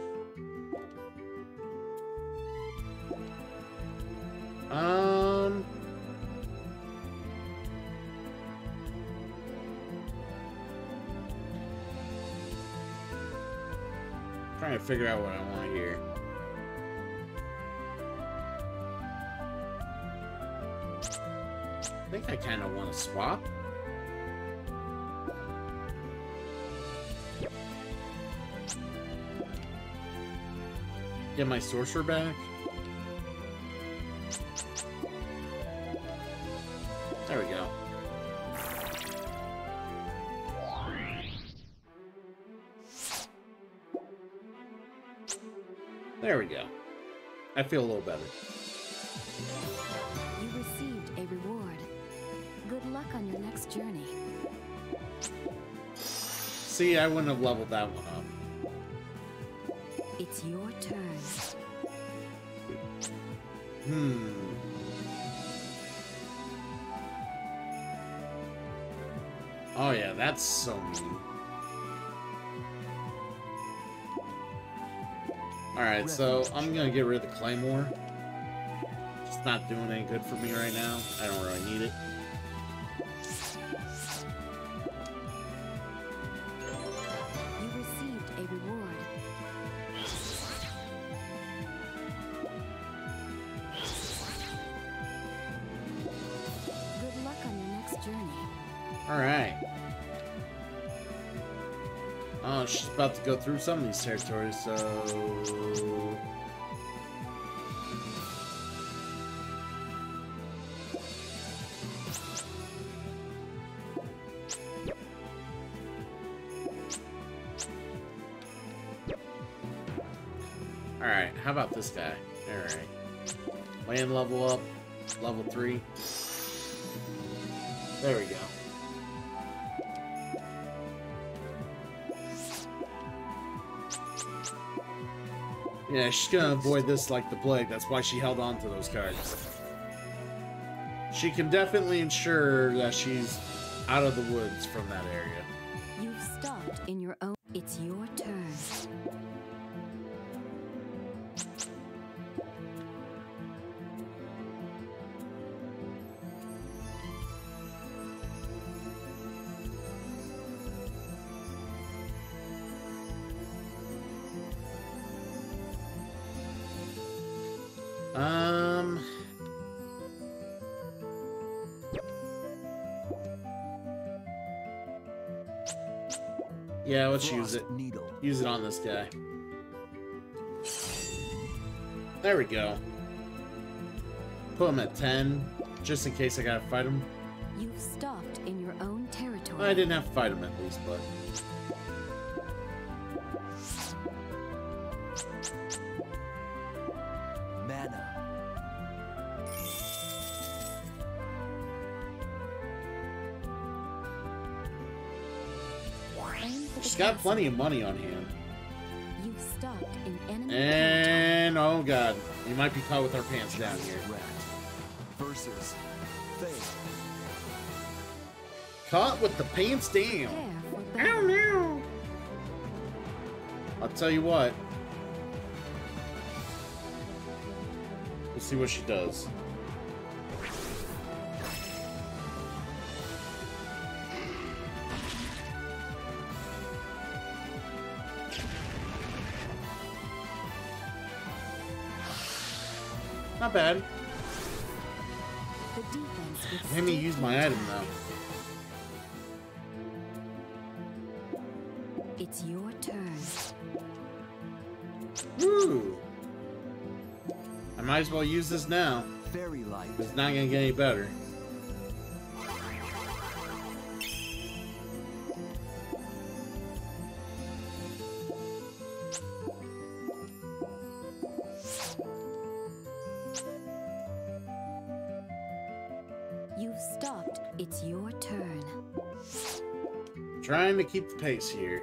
Trying to figure out what I want here. I think I kind of want to swap. Get my sorcerer back. There we go. There we go. I feel a little better. You received a reward. Good luck on your next journey. See, I wouldn't have leveled that one up. It's your turn. Oh yeah, that's so mean. Alright, so I'm gonna get rid of the Claymore. It's not doing any good for me right now. I don't really need it. You received a reward. Good luck on your next journey. Alright. Oh, she's about to go through some of these territories, so... Alright, how about this guy? Alright. Land level up, level 3. There we go. Yeah, she's gonna avoid this like the plague. That's why she held on to those cards. She can definitely ensure that she's out of the woods from that area. You've stopped in your own. It's your turn. Yeah, let's use it. Frost Needle. Use it on this guy. There we go. Put him at 10. Just in case I gotta fight him. You've stopped in your own territory. I didn't have to fight him at least, but... Mana. Aim for the She's got castle. plenty of money on hand. You've stopped in enemy territory. And, oh god, you might be caught with our pants down here. Rat versus Faye. Caught with the pants down. Prepare for Ow, battle. no. I'll tell you what. Let's see what she does. Not bad. The defense Let me use my item though. It's your turn. Woo! I might as well use this now. Fairy light. It's not gonna get any better. You've stopped. It's your turn. Trying to keep the pace here.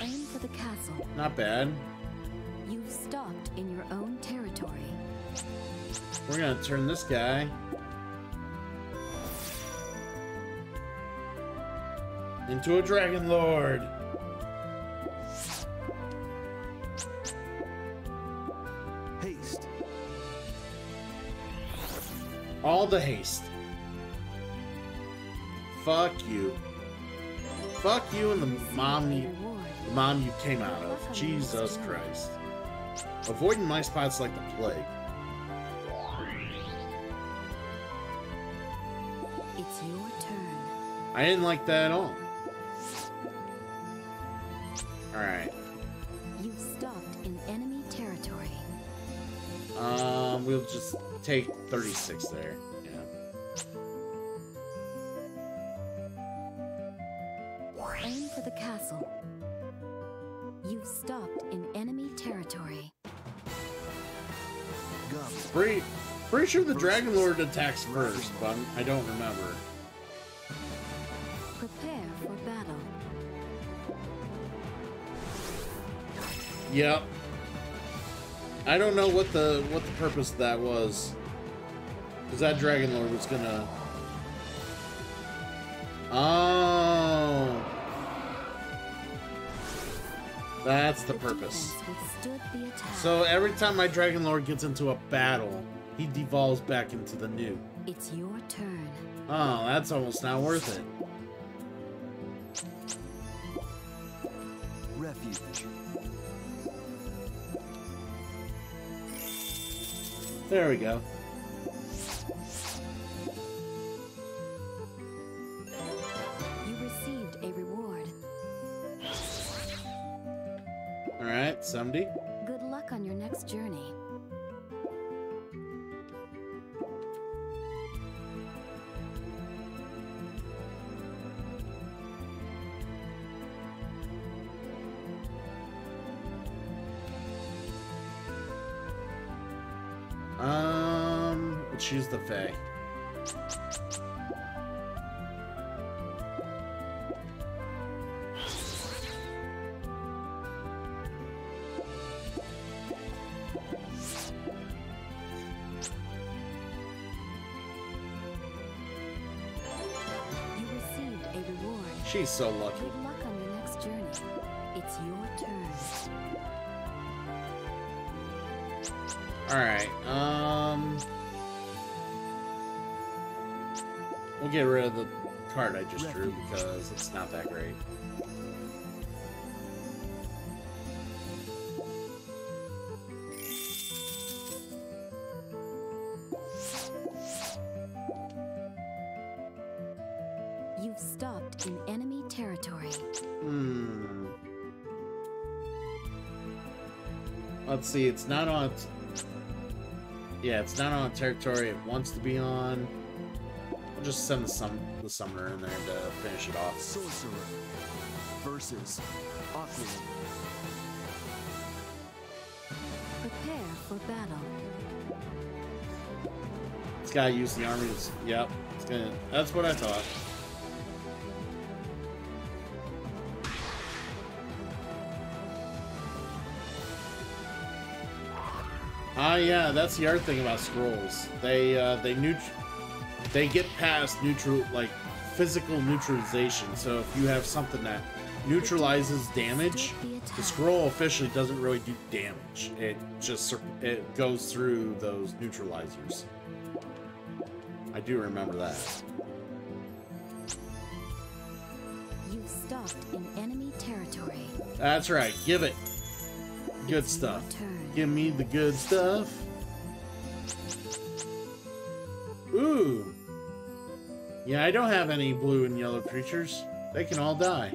Aim for the castle. Not bad. You've stopped in your own territory. We're gonna turn this guy into a Dragon Lord. Haste. All the haste. Fuck you. Fuck you and the mom A you, reward. the mom you came out of. Jesus Christ. Avoiding my spots like the plague. It's your turn. I didn't like that at all. Alright. You've stopped in enemy territory. We'll just take 36 there. Yeah. Aim for the castle. You've stopped in enemy territory. Gum. Pretty sure the Dragon Lord attacks first, but I don't remember. Prepare for battle. Yep. I don't know what the purpose of that was. Because that Dragon Lord was gonna... Oh. That's the purpose. Defense withstood the attack. So every time my Dragon Lord gets into a battle, he devolves back into the new. It's your turn. Oh, that's almost not worth it. Refuge. There we go. You received a reward. Alright, 70. Good luck on your next journey. Let's use the Fae. You received a reward. She's so lucky. Good luck on your next journey. It's your turn. Alright, we'll get rid of the card I just drew because it's not that great. You've stopped in enemy territory. Let's see, it's not on... Yeah, it's not on a territory it wants to be on. I'll just send the summoner in there to finish it off. Sorcerer versus Opulent. Prepare for battle. It's gotta use the army. Yep. It's gonna. That's what I thought. Yeah, that's the other thing about scrolls. They get past physical neutralization. So if you have something that neutralizes damage, the scroll officially doesn't really do damage. It goes through those neutralizers. I do remember that. You've stopped in enemy territory. That's right. Give it. Good stuff. Give me the good stuff. Ooh. Yeah, I don't have any blue and yellow creatures. They can all die.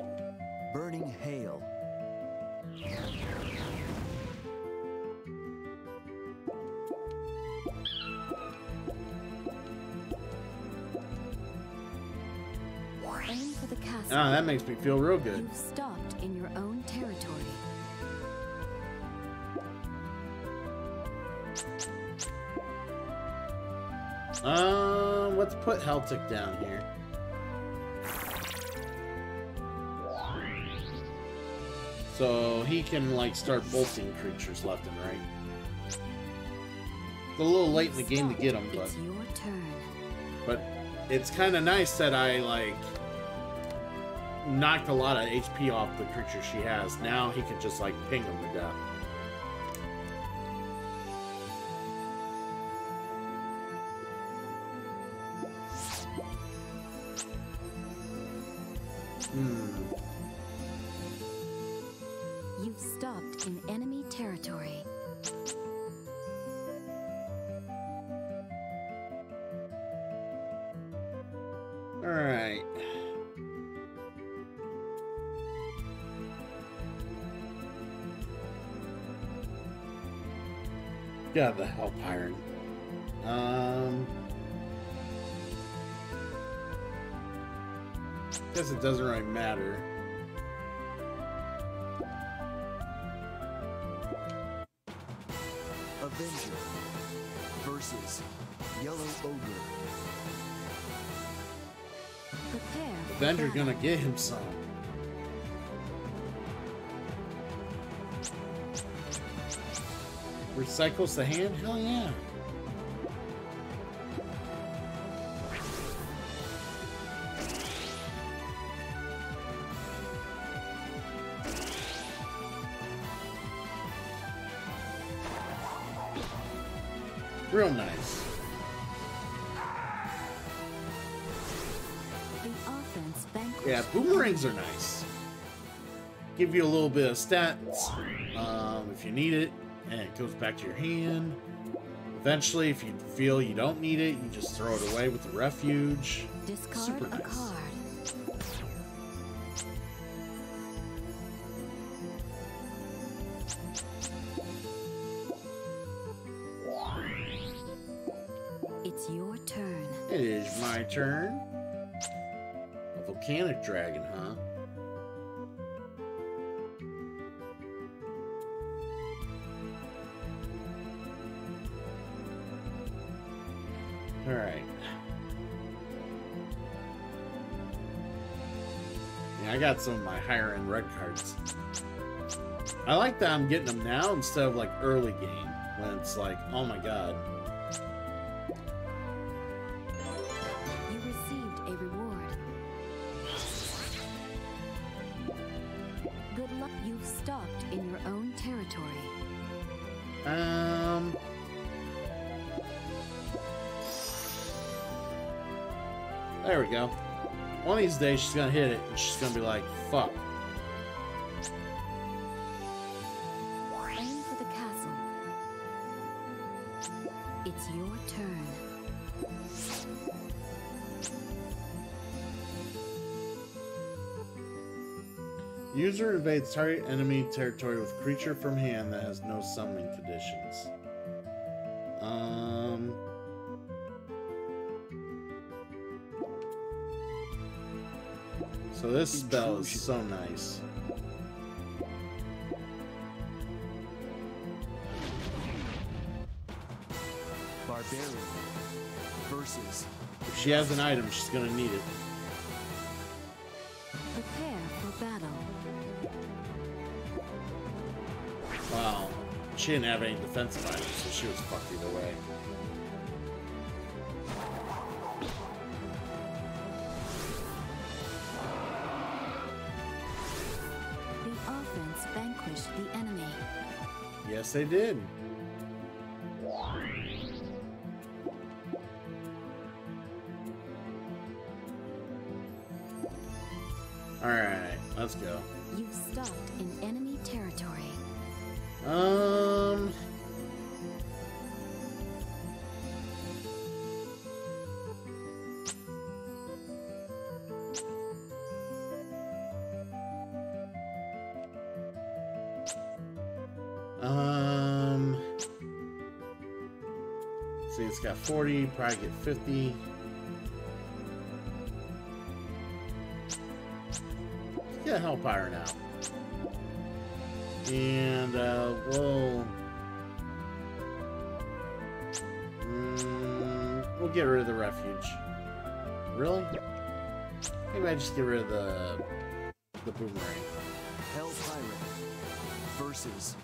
Burning Hail. Aim for the castle. Ah, that makes me feel real good. You've stopped in your own territory. Let's put Heltic down here. So he can like start bolting creatures left and right. It's a little late in the game to get him, but It's your turn. but it's kind of nice that I like knocked a lot of HP off the creature she has. Now he can just like ping him to death. You've stopped in enemy territory. All right. Yeah, the Hell Iron. Guess it doesn't really matter. Avenger versus Yellow Ogre. Prepare for Avenger battle. gonna get him some. Recycles the hand? Hell yeah. Real nice. The offense vanquished. Yeah, boomerangs are nice. Give you a little bit of stats if you need it, and it goes back to your hand. Eventually, if you feel you don't need it, you just throw it away with the refuge. Discard Super a nice. card. It's your turn. It is my turn. A volcanic dragon, huh? Alright. Yeah, I got some of my higher end red cards. I like that I'm getting them now instead of like early game when it's like, oh my god. You received a reward. Good luck. You've stopped in your own territory. There we go. One of these days she's gonna hit it and she's gonna be like, fuck. Aim for the castle. It's your turn. User invades target enemy territory with creature from hand that has no summoning conditions. So this spell is so nice. Barbarian versus If she has an item, she's gonna need it. Prepare for battle. Wow. She didn't have any defensive items, so she was fucked either way. The offense vanquished the enemy. Yes, they did. Alright, let's go. You've stopped in enemy territory. See, it's got 40, probably get 50. Let's get a Hellfire now. And, we'll get rid of the Refuge. Really? Maybe I just get rid of the Boomerang. Hell Pirate versus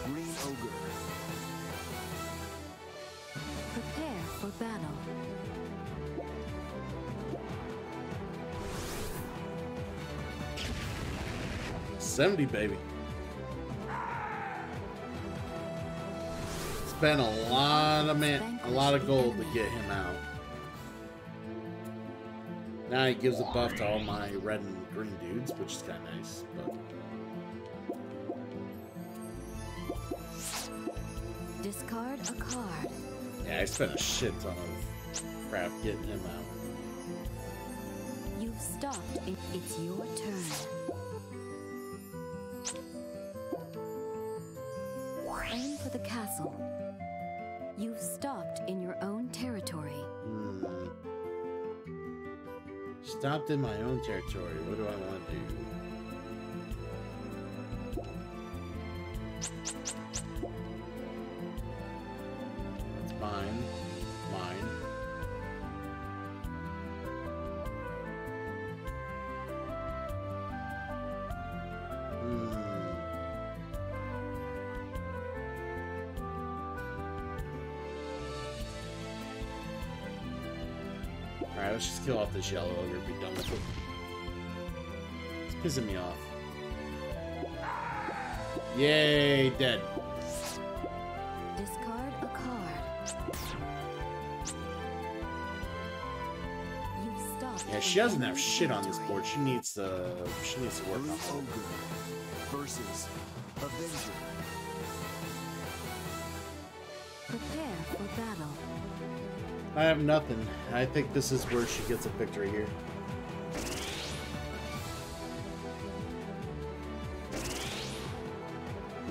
Green Ogre. Prepare for battle. $70, baby. Spent a lot of gold to get him out. Now he gives a buff to all my red and green dudes, which is kind of nice. But Discard a card. yeah, I spent a shit ton of crap getting him out. You've stopped. It's your turn. Aim for the castle. You've stopped in your own territory. Stopped in my own territory. What do I want to do? That's mine. Mine. Alright, let's just kill off this yellow ogre and be done with it. It's pissing me off. Yay, dead. Discard a card. You've stopped. Yeah, she doesn't have shit on this board. She needs to work Blue on it. Ogre versus Avenger. Prepare for battle. I have nothing. I think this is where she gets a victory here.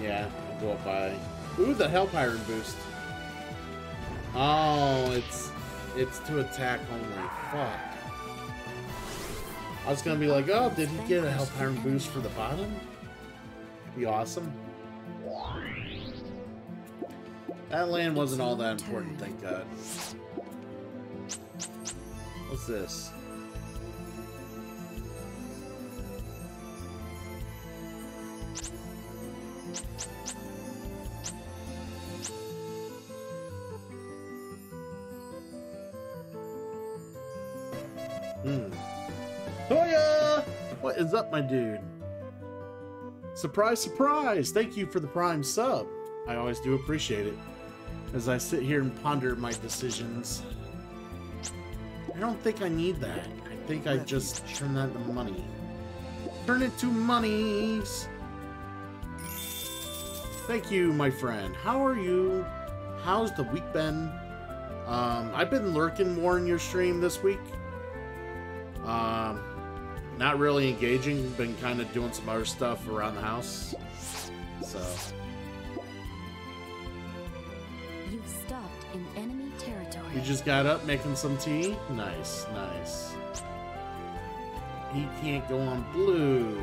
Yeah, I'll go up by. Ooh, the Hellfire boost. Oh, it's to attack only. Fuck. I was gonna be like, oh, did he get a Hellfire boost for the bottom? That'd be awesome. That land wasn't all that important, thank God. What's this? Hoya! What is up, my dude? Surprise, surprise! Thank you for the Prime sub. I always do appreciate it. As I sit here and ponder my decisions. I don't think I need that. I think I just turn that into money. Turn it to monies! Thank you, my friend. How are you? How's the week been? I've been lurking more in your stream this week. Not really engaging. Been kind of doing some other stuff around the house. So. You You've stopped in enemy territory. You just got up making some tea? Nice, nice. He can't go on blue.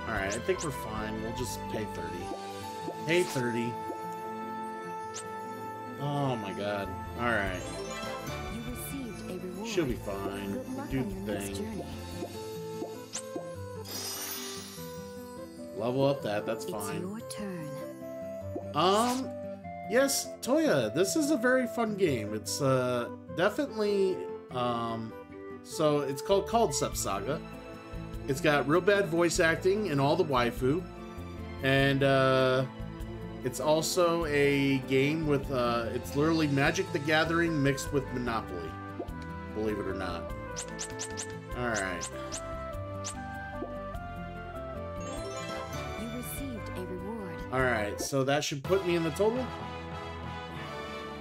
Alright, I think we're fine. We'll just pay 30. Pay 30. Oh my god. Alright. You received a reward. She'll be fine. Good luck Do on your the next thing. journey. Level up that, that's It's fine. your turn. Yes, Toya, this is a very fun game. It's definitely so it's called Culdcept Saga. It's got real bad voice acting and all the waifu. And it's also a game with it's literally Magic the Gathering mixed with Monopoly. Believe it or not. Alright. You received a reward. Alright, so that should put me in the total?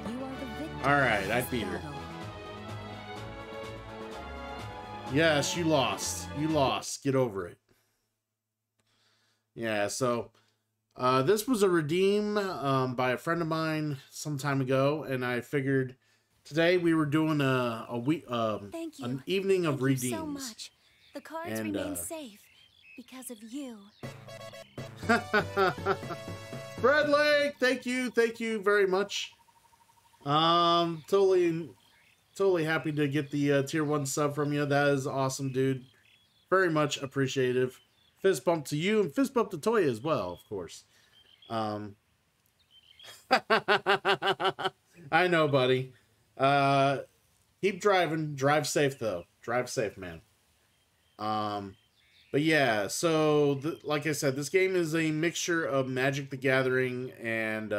You are the victor. Alright, of I this beat her. battle. Yes, you lost. You lost. Get over it. Yeah, so this was a redeem by a friend of mine some time ago, and I figured today we were doing a week Thank you. an evening of Thank you redeems. so much. The cards And, remain safe because of you. Fred Lake, thank you very much. Totally happy to get the tier 1 sub from you. That is awesome, dude. Very much appreciative. Fist bump to you and fist bump to Toya as well, of course. I know, buddy. Keep driving. Drive safe, though. Drive safe, man. But yeah, so like I said, this game is a mixture of Magic the Gathering and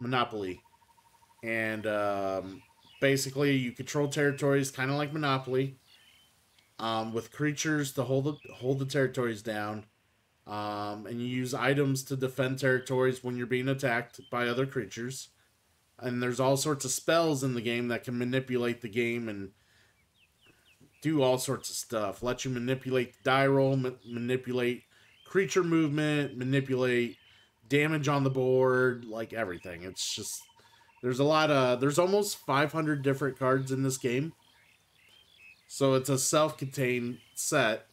Monopoly. And basically, you control territories, kind of like Monopoly, with creatures to hold the territories down. And you use items to defend territories when you're being attacked by other creatures. And there's all sorts of spells in the game that can manipulate the game and do all sorts of stuff. Let you manipulate the die roll, manipulate creature movement, manipulate damage on the board, like everything. It's just, there's almost 500 different cards in this game. So it's a self-contained set.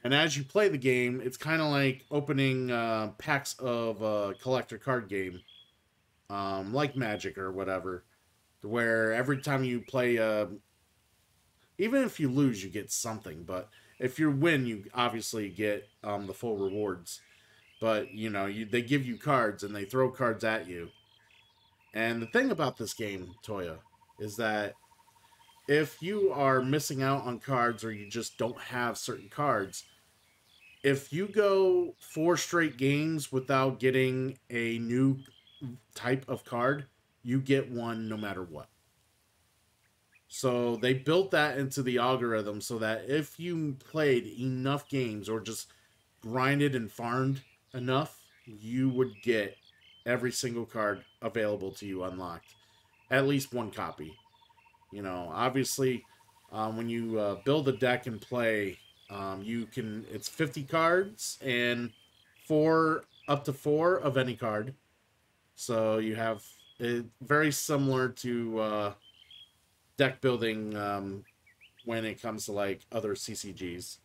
And as you play the game, it's kind of like opening packs of a collector card game. Like Magic or whatever. Where every time you play, even if you lose, you get something. But if you win, you obviously get the full rewards. But, you know, they give you cards and they throw cards at you. And the thing about this game, Toya, is that if you are missing out on cards or you just don't have certain cards, if you go 4 straight games without getting a new type of card, you get one no matter what. So they built that into the algorithm so that if you played enough games or just grinded and farmed enough, you would get every single card available to you unlocked. At least one copy. You know, obviously, when you build a deck and play, it's 50 cards and up to 4 of any card. So you have it very similar to deck building when it comes to like other CCGs.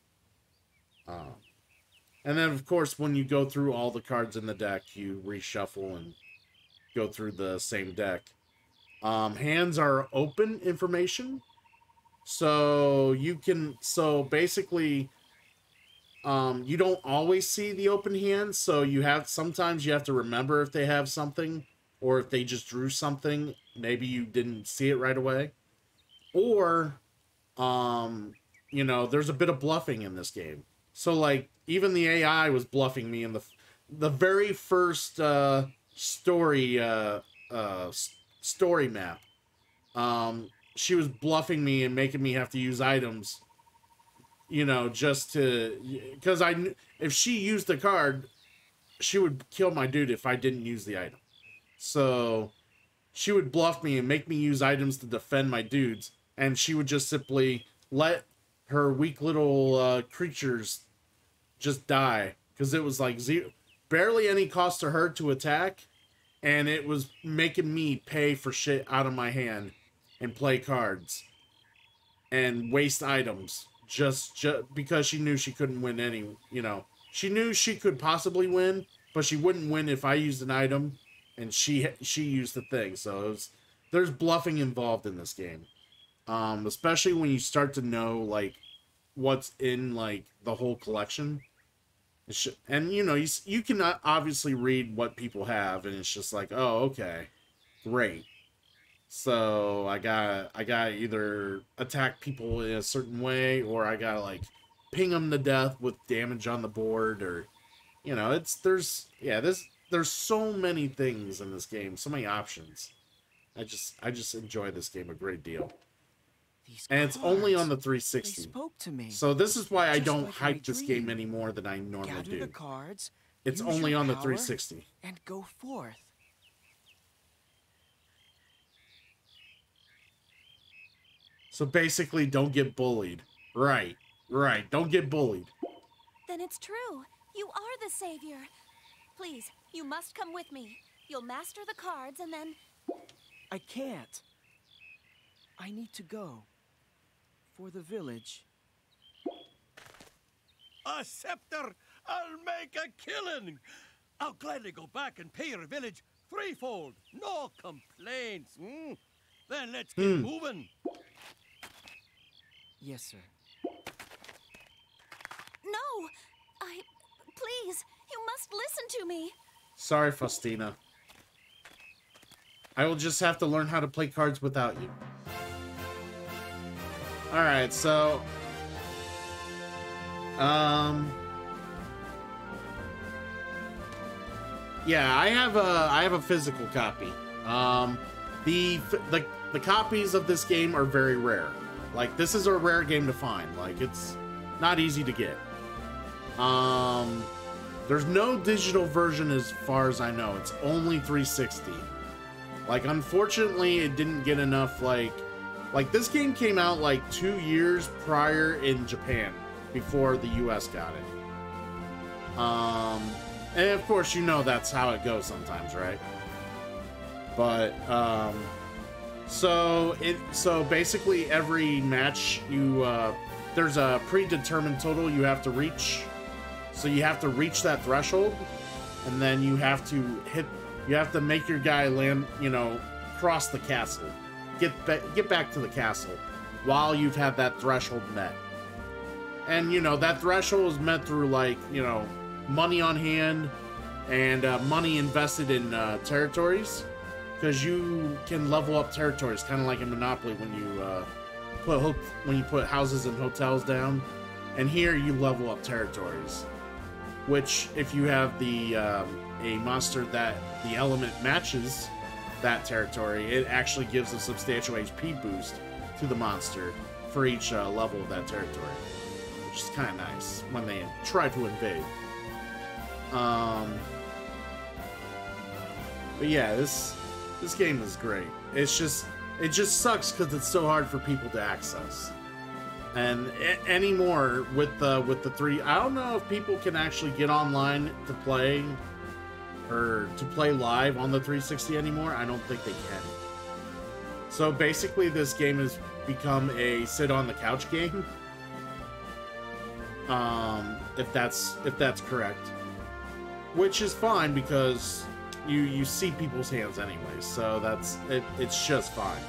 And then of course when you go through all the cards in the deck, you reshuffle and go through the same deck. Hands are open information. So basically you don't always see the open hands, so sometimes you have to remember if they have something or if they just drew something, maybe you didn't see it right away. Or you know, there's a bit of bluffing in this game. So like even the AI was bluffing me in the very first story map. She was bluffing me and making me have to use items, you know, because if she used the card, she would kill my dude if I didn't use the item. So she would bluff me and make me use items to defend my dudes, and she would just simply let her weak little creatures just die, because it was like barely any cost to her to attack, and it was making me pay for shit out of my hand and play cards and waste items just because she knew she couldn't win any, you know. She knew she could possibly win, but she wouldn't win if I used an item and she used the thing. So there's bluffing involved in this game. Especially when you start to know, like, what's in, like, the whole collection. And, you know, you can obviously read what people have, and it's just like, oh, okay, great. So I gotta either attack people in a certain way, or I gotta, like, ping them to death with damage on the board, or, you know, there's so many things in this game, so many options. I just enjoy this game a great deal. And it's only on the 360. They spoke to me. So this is why I don't like hype this game any more than I normally Gather do. the cards, It's use only your on the power, 360. and go forth. So basically, don't get bullied. Right. Don't get bullied. Then it's true. You are the savior. Please, you must come with me. You'll master the cards and then... I can't. I need to go. For the village. A scepter! I'll make a killing! I'll gladly go back and pay your village threefold. No complaints. Then let's get moving. Yes, sir. No! Please, you must listen to me. Sorry, Faustina. I will just have to learn how to play cards without you. Alright, so... yeah, I have a physical copy. The copies of this game are very rare. Like, this is a rare game to find. Like, it's not easy to get. There's no digital version as far as I know. It's only 360. Like, unfortunately, it didn't get enough, like, this game came out, like, 2 years prior in Japan, before the US got it. And of course, you know that's how it goes sometimes, right? But, so basically every match, there's a predetermined total you have to reach. So you have to reach that threshold, and then you have to make your guy land, you know, cross the castle. Get back to the castle while you've had that threshold met. And, you know, that threshold is met through, like, you know, money on hand and money invested in territories. Because you can level up territories, kind of like in Monopoly when you put houses and hotels down. And here you level up territories. Which, if you have a monster that the element matches that territory, it actually gives a substantial HP boost to the monster for each level of that territory, which is kind of nice when they try to invade. But yeah, this game is great. It just sucks because it's so hard for people to access. And anymore with the three, I don't know if people can actually get online to play or to play live on the 360 anymore. I don't think they can. So basically, this game has become a sit on the couch game. If that's correct, which is fine because you see people's hands anyways, so it's just fine.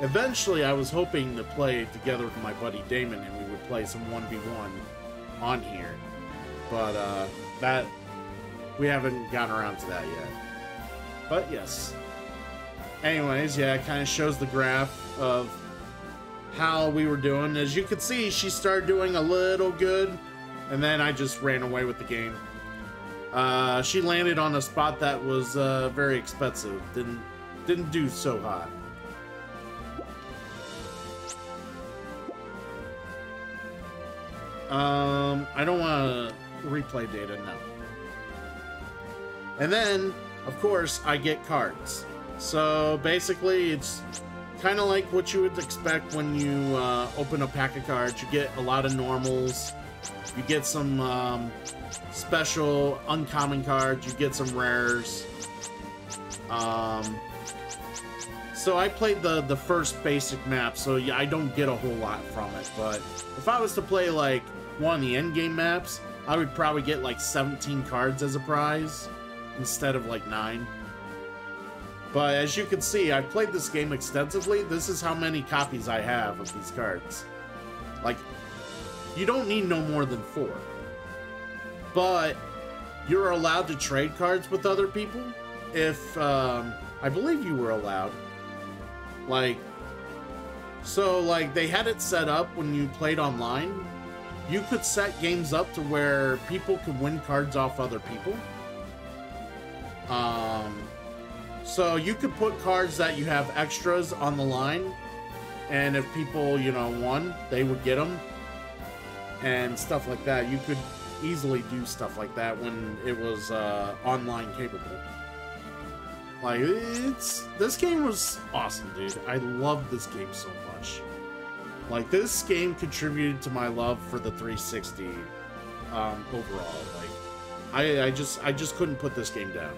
Eventually, I was hoping to play together with my buddy Damon, and we would play some 1v1 on here, but that we haven't gotten around to that yet. But yes. Anyways, yeah, it kind of shows the graph of how we were doing. As you can see, she started doing a little good, and then I just ran away with the game. She landed on a spot that was very expensive. Didn't do so hot. I don't want to replay data, no. And then, of course, I get cards. So basically, it's kind of like what you would expect when you open a pack of cards. You get a lot of normals. You get some special uncommon cards. You get some rares. So I played the first basic map, so yeah, I don't get a whole lot from it. But if I was to play like one of the endgame maps, I would probably get like 17 cards as a prize instead of like 9. But as you can see, I've played this game extensively. This is how many copies I have of these cards. Like, you don't need no more than 4. But you're allowed to trade cards with other people if, I believe you were allowed. Like, so, like, they had it set up when you played online. You could set games up to where people could win cards off other people. So you could put cards that you have extras on the line, and if people, you know, won, they would get them, and stuff like that. You could easily do stuff like that when it was online capable. Like, this game was awesome, dude. I loved this game so much. Like, this game contributed to my love for the 360 overall. Like, I just couldn't put this game down.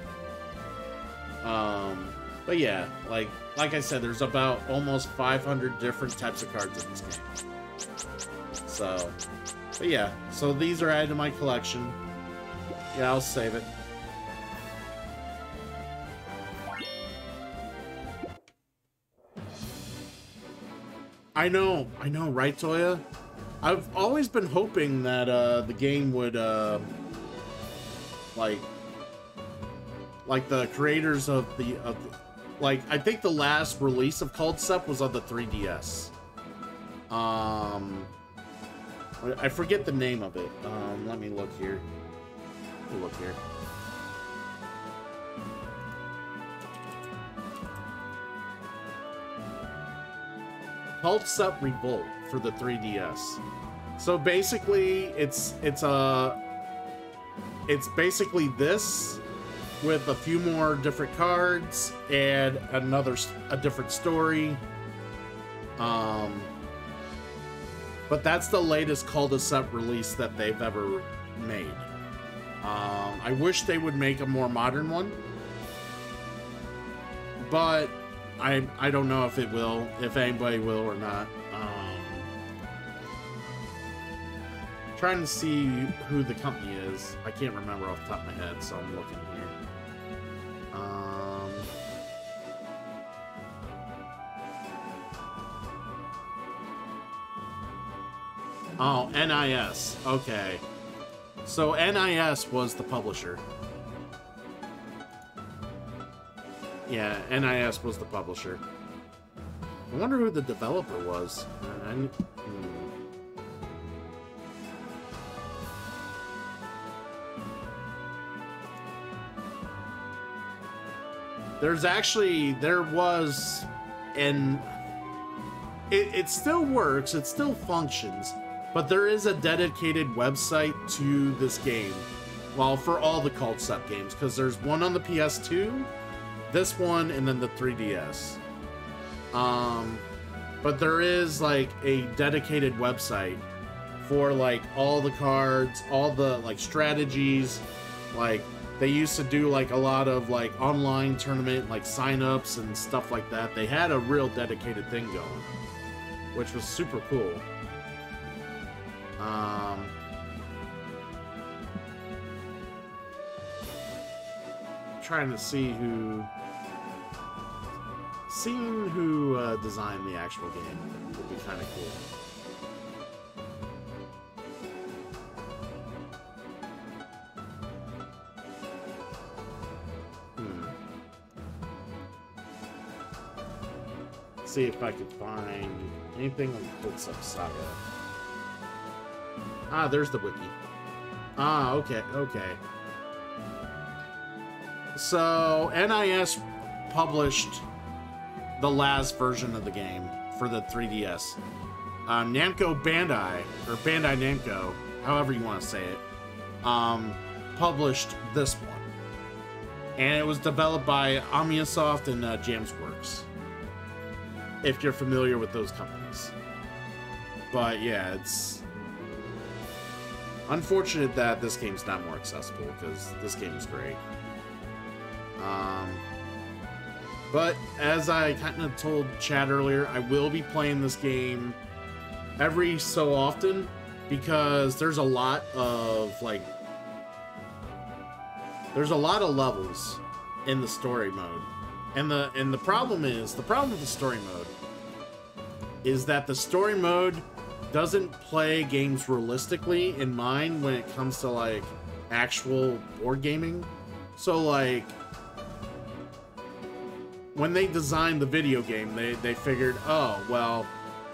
But yeah, like I said, there's about almost 500 different types of cards in this game. So, but yeah, so these are added to my collection. Yeah, I'll save it. I know, right, Toya? I've always been hoping that the game would like the creators of the like, I think the last release of Culdcept was on the 3DS. I forget the name of it. Let me look here. Culdcept Revolt for the 3DS. So basically, it's basically this with a few more different cards and a different story. But that's the latest Culdcept release that they've ever made. I wish they would make a more modern one, but I don't know if it will, if anybody will or not. Trying to see who the company is. I can't remember off the top of my head, so I'm looking here. Oh, NIS. Okay. So NIS was the publisher. Yeah, NIS was the publisher. I wonder who the developer was. There was, and it still works, it still functions, but there is a dedicated website to this game. Well, for all the Culdcept games, because there's one on the PS2, this one, and then the 3DS. But there is like a dedicated website for like all the cards, all the like strategies. Like they used to do like a lot of like online tournament like sign-ups and stuff like that. They had a real dedicated thing going, which was super cool. Trying to see seeing who designed the actual game would be kind of cool. See if I could find anything on Culdcept Saga. Ah, there's the wiki. Ah, okay. So, NIS published the last version of the game for the 3DS. Namco Bandai, or Bandai Namco, however you want to say it, published this one. And it was developed by Omnisoft and Jamsworks, if you're familiar with those companies. But yeah, it's unfortunate that this game's not more accessible, because this game is great. But as I kind of told Chad earlier, I will be playing this game every so often because there's a lot of levels in the story mode. And the problem with the story mode is that the story mode doesn't play games realistically in mind when it comes to like actual board gaming. So like when they designed the video game, they figured, oh well,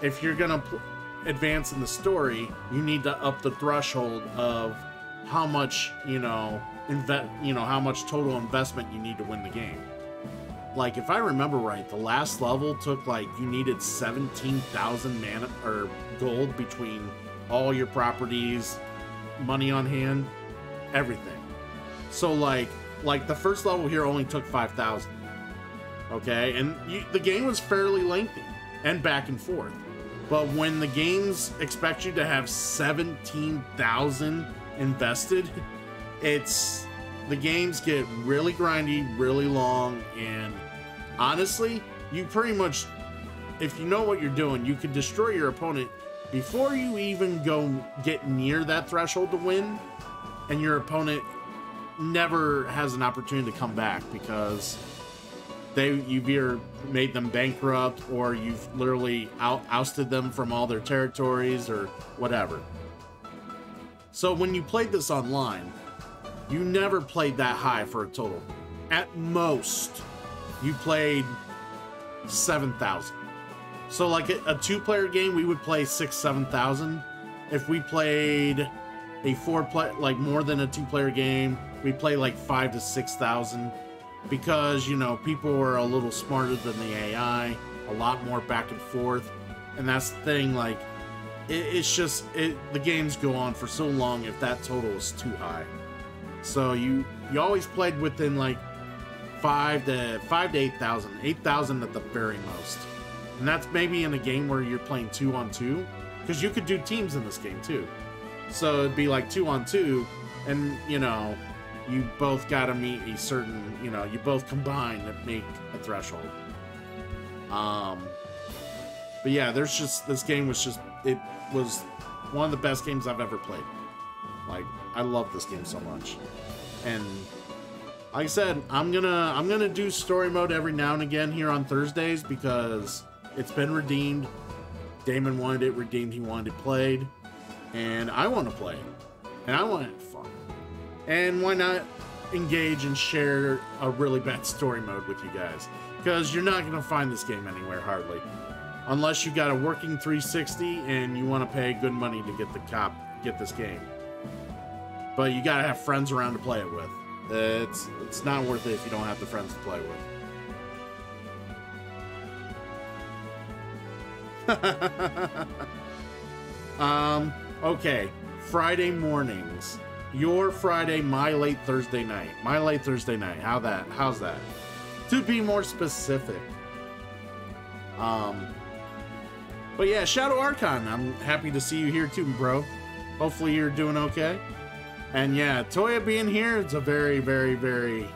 if you're gonna advance in the story, you need to up the threshold of how much how much total investment you need to win the game. Like if I remember right, the last level took like you needed 17,000 mana or gold between all your properties, money on hand, everything. So like the first level here only took 5,000. Okay, and the game was fairly lengthy and back and forth. But when the games expect you to have 17,000 invested, the games get really grindy, really long, and honestly, you pretty much, if you know what you're doing, you can destroy your opponent before you even get near that threshold to win, and your opponent never has an opportunity to come back because you've either made them bankrupt or you've literally ousted them from all their territories or whatever. So when you played this online, you never played that high for a total. At most, you played 7,000. So like a two-player game, we would play 6,000-7,000. If we played a like more than a two-player game, we play like 5,000 to 6,000. Because, people were a little smarter than the AI, a lot more back and forth. And that's the thing, like, the games go on for so long if that total is too high. So you always played within like 5,000 to 8,000, 8,000 at the very most. And that's maybe in a game where you're playing 2-on-2, because you could do teams in this game too. So it'd be like 2-on-2, and you both got to meet a certain, you both combine to make a threshold. But yeah, this game was it was one of the best games I've ever played. Like, I love this game so much. And like I said, I'm gonna do story mode every now and again here on Thursdays because it's been redeemed. Damon wanted it redeemed, he wanted it played, and I want to play it. And I want to have fun. And why not engage and share a really bad story mode with you guys? Because you're not going to find this game anywhere, hardly. Unless you got a working 360 and you want to pay good money to get this game. But you got to have friends around to play it with. It's not worth it if you don't have the friends to play with. Okay. Friday mornings. Your Friday, my late Thursday night. My late Thursday night. How's that? To be more specific. But yeah, Shadow Archon. I'm happy to see you here too, bro. Hopefully you're doing okay. And yeah, Toya being here, it's a very, very, very...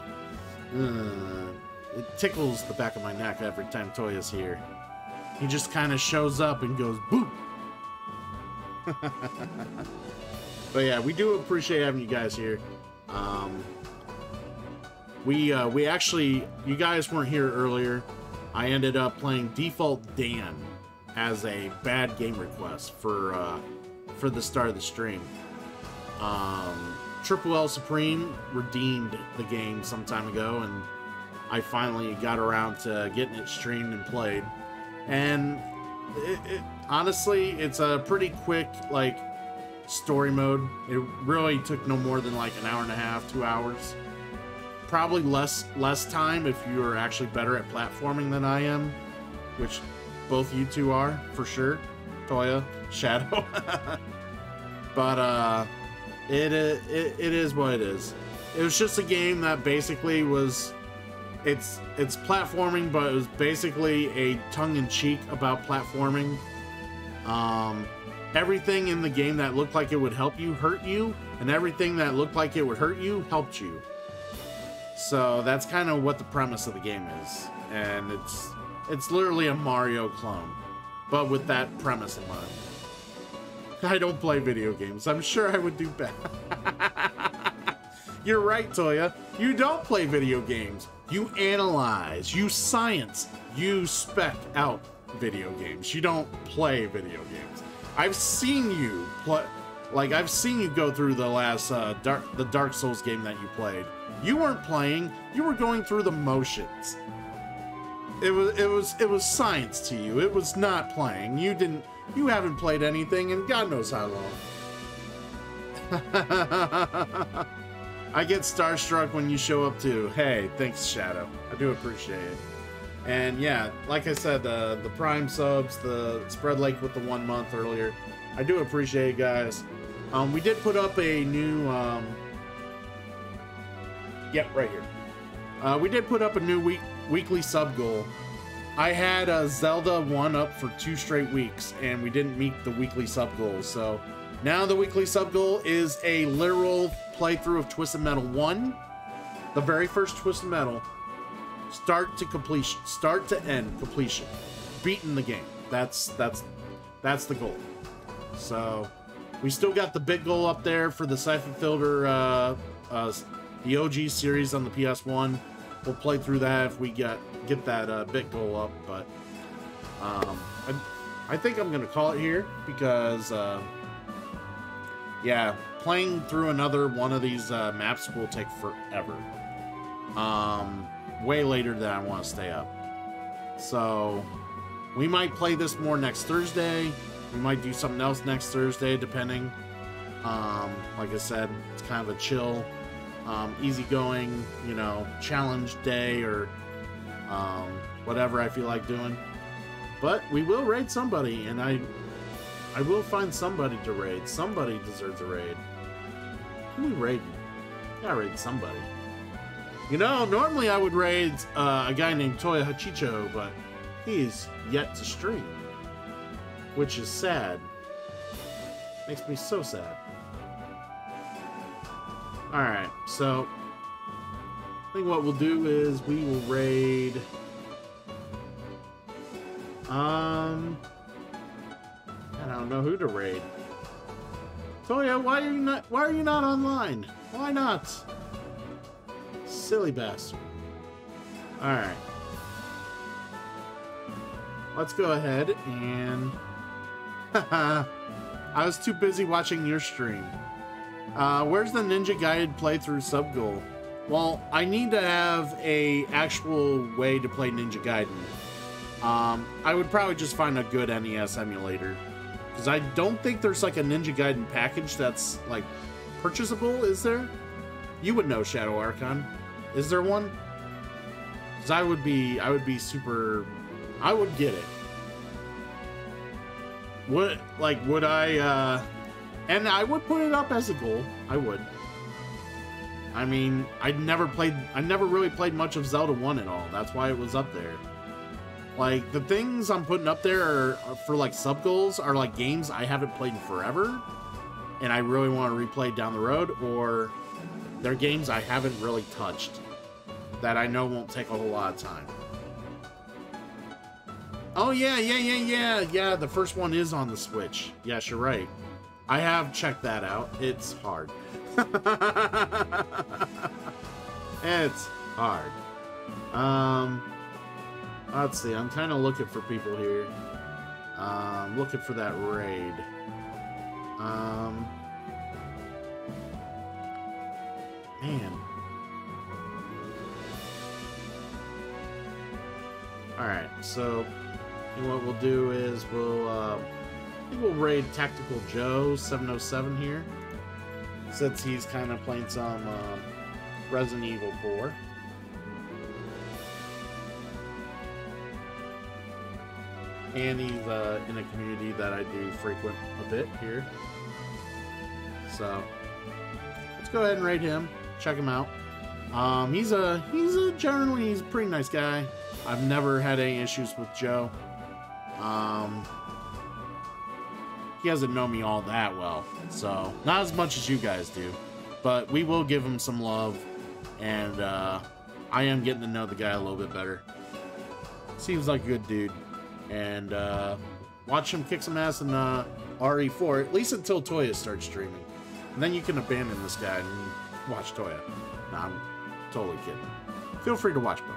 it tickles the back of my neck every time Toya's here. He just kind of shows up and goes, boop! But yeah, we do appreciate having you guys here. We actually, you guys weren't here earlier. I ended up playing Default Dan as a bad game request for the start of the stream. Triple L Supreme redeemed the game some time ago, and I finally got around to getting it streamed and played. And honestly, it's a pretty quick, like, story mode. It really took no more than like an hour and a half, 2 hours. Probably less time if you are actually better at platforming than I am, which both you two are for sure. Toya, Shadow. But it is what it is. It was just a game that basically was it's platforming, but it was basically a tongue-in-cheek about platforming. Everything in the game that looked like it would help you hurt you, and everything that looked like it would hurt you helped you. So that's kind of what the premise of the game is. and it's literally a Mario clone, but with that premise in mind. I don't play video games. I'm sure I would do better. You're right, Toya. You don't play video games. You analyze, you science, you spec out video games. You don't play video games. I've seen you play, like I've seen you go through the last the Dark Souls game that you played. You weren't playing. You were going through the motions. It was science to you. It was not playing. You haven't played anything in God knows how long. I get starstruck when you show up too. Hey, thanks, Shadow. I do appreciate it. And yeah, like I said, the Prime subs, the Spread Lake with the 1 month earlier. I do appreciate it, guys. We did put up a new, yep, right here. We did put up a new weekly sub goal. I had a Zelda 1 up for 2 straight weeks, and we didn't meet the weekly sub goal. So now the weekly sub goal is a literal playthrough of Twisted Metal 1, the very first Twisted Metal, start to completion, start to end completion, beating the game. That's the goal. So we still got the big goal up there for the Siphon Filter, the OG series on the PS1. We'll play through that if we get that bit goal up, but I think I'm gonna call it here because yeah, playing through another one of these maps will take forever. Way later than I want to stay up. So we might play this more next Thursday. We might do something else next Thursday, depending. Like I said, it's kind of a chill, easygoing, you know, challenge day or whatever I feel like doing. But we will raid somebody, and I will find somebody to raid. Somebody deserves a raid. Who we raiding? Gotta raid somebody. You know, normally I would raid a guy named Toya Hachicho, but he's yet to stream, which is sad. Makes me so sad. Alright, so I think what we'll do is we will raid I don't know who to raid. Toya, why are you not online? Why not? Silly bastard. Alright. Let's go ahead and I was too busy watching your stream. Where's the Ninja Guided playthrough sub goal? Well, I need to have a actual way to play Ninja Gaiden. I would probably just find a good NES emulator, because I don't think there's like a Ninja Gaiden package that's like purchasable, is there? You would know, Shadow Archon. Is there one? Because I would be super, I would get it. Would I, and I would put it up as a goal. I would. I mean, I never really played much of Zelda 1 at all. That's why it was up there. Like, the things I'm putting up there are for, like, sub-goals are, like, games I haven't played in forever, and I really want to replay down the road, or they're games I haven't really touched that I know won't take a whole lot of time. Oh, yeah, the first one is on the Switch. Yes, you're right. I have checked that out. It's hard. It's hard. Let's see. I'm kind of looking for people here. Looking for that raid. Man. Alright, so what we'll do is I think we'll raid Tactical Joe 707 here, since he's kind of playing some Resident Evil 4. And he's in a community that I do frequent a bit here. So let's go ahead and raid him. Check him out. He's a pretty nice guy. I've never had any issues with Joe. He hasn't known me all that well, so not as much as you guys do, but we will give him some love, and I am getting to know the guy a little bit better. Seems like a good dude. And watch him kick some ass in RE4, at least until Toya starts streaming. And then you can abandon this guy and watch Toya. Nah, I'm totally kidding. Feel free to watch both.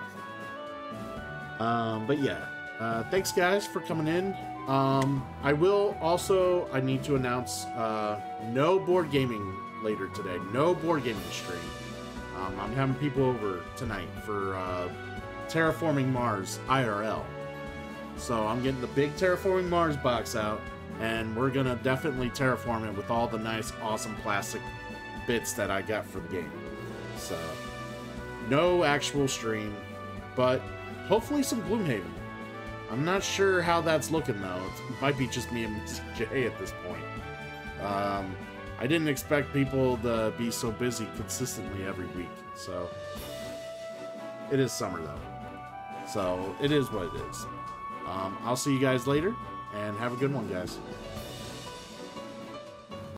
But yeah, thanks guys for coming in. I need to announce no board gaming later today. No board gaming stream. I'm having people over tonight for Terraforming Mars IRL. So I'm getting the big Terraforming Mars box out, and we're gonna definitely terraform it with all the nice, awesome plastic bits that I got for the game. So no actual stream, but hopefully some Gloomhaven. I'm not sure how that's looking though. It might be just me and Miss J at this point. I didn't expect people to be so busy consistently every week. So it is summer though. So it is what it is. I'll see you guys later, and have a good one, guys.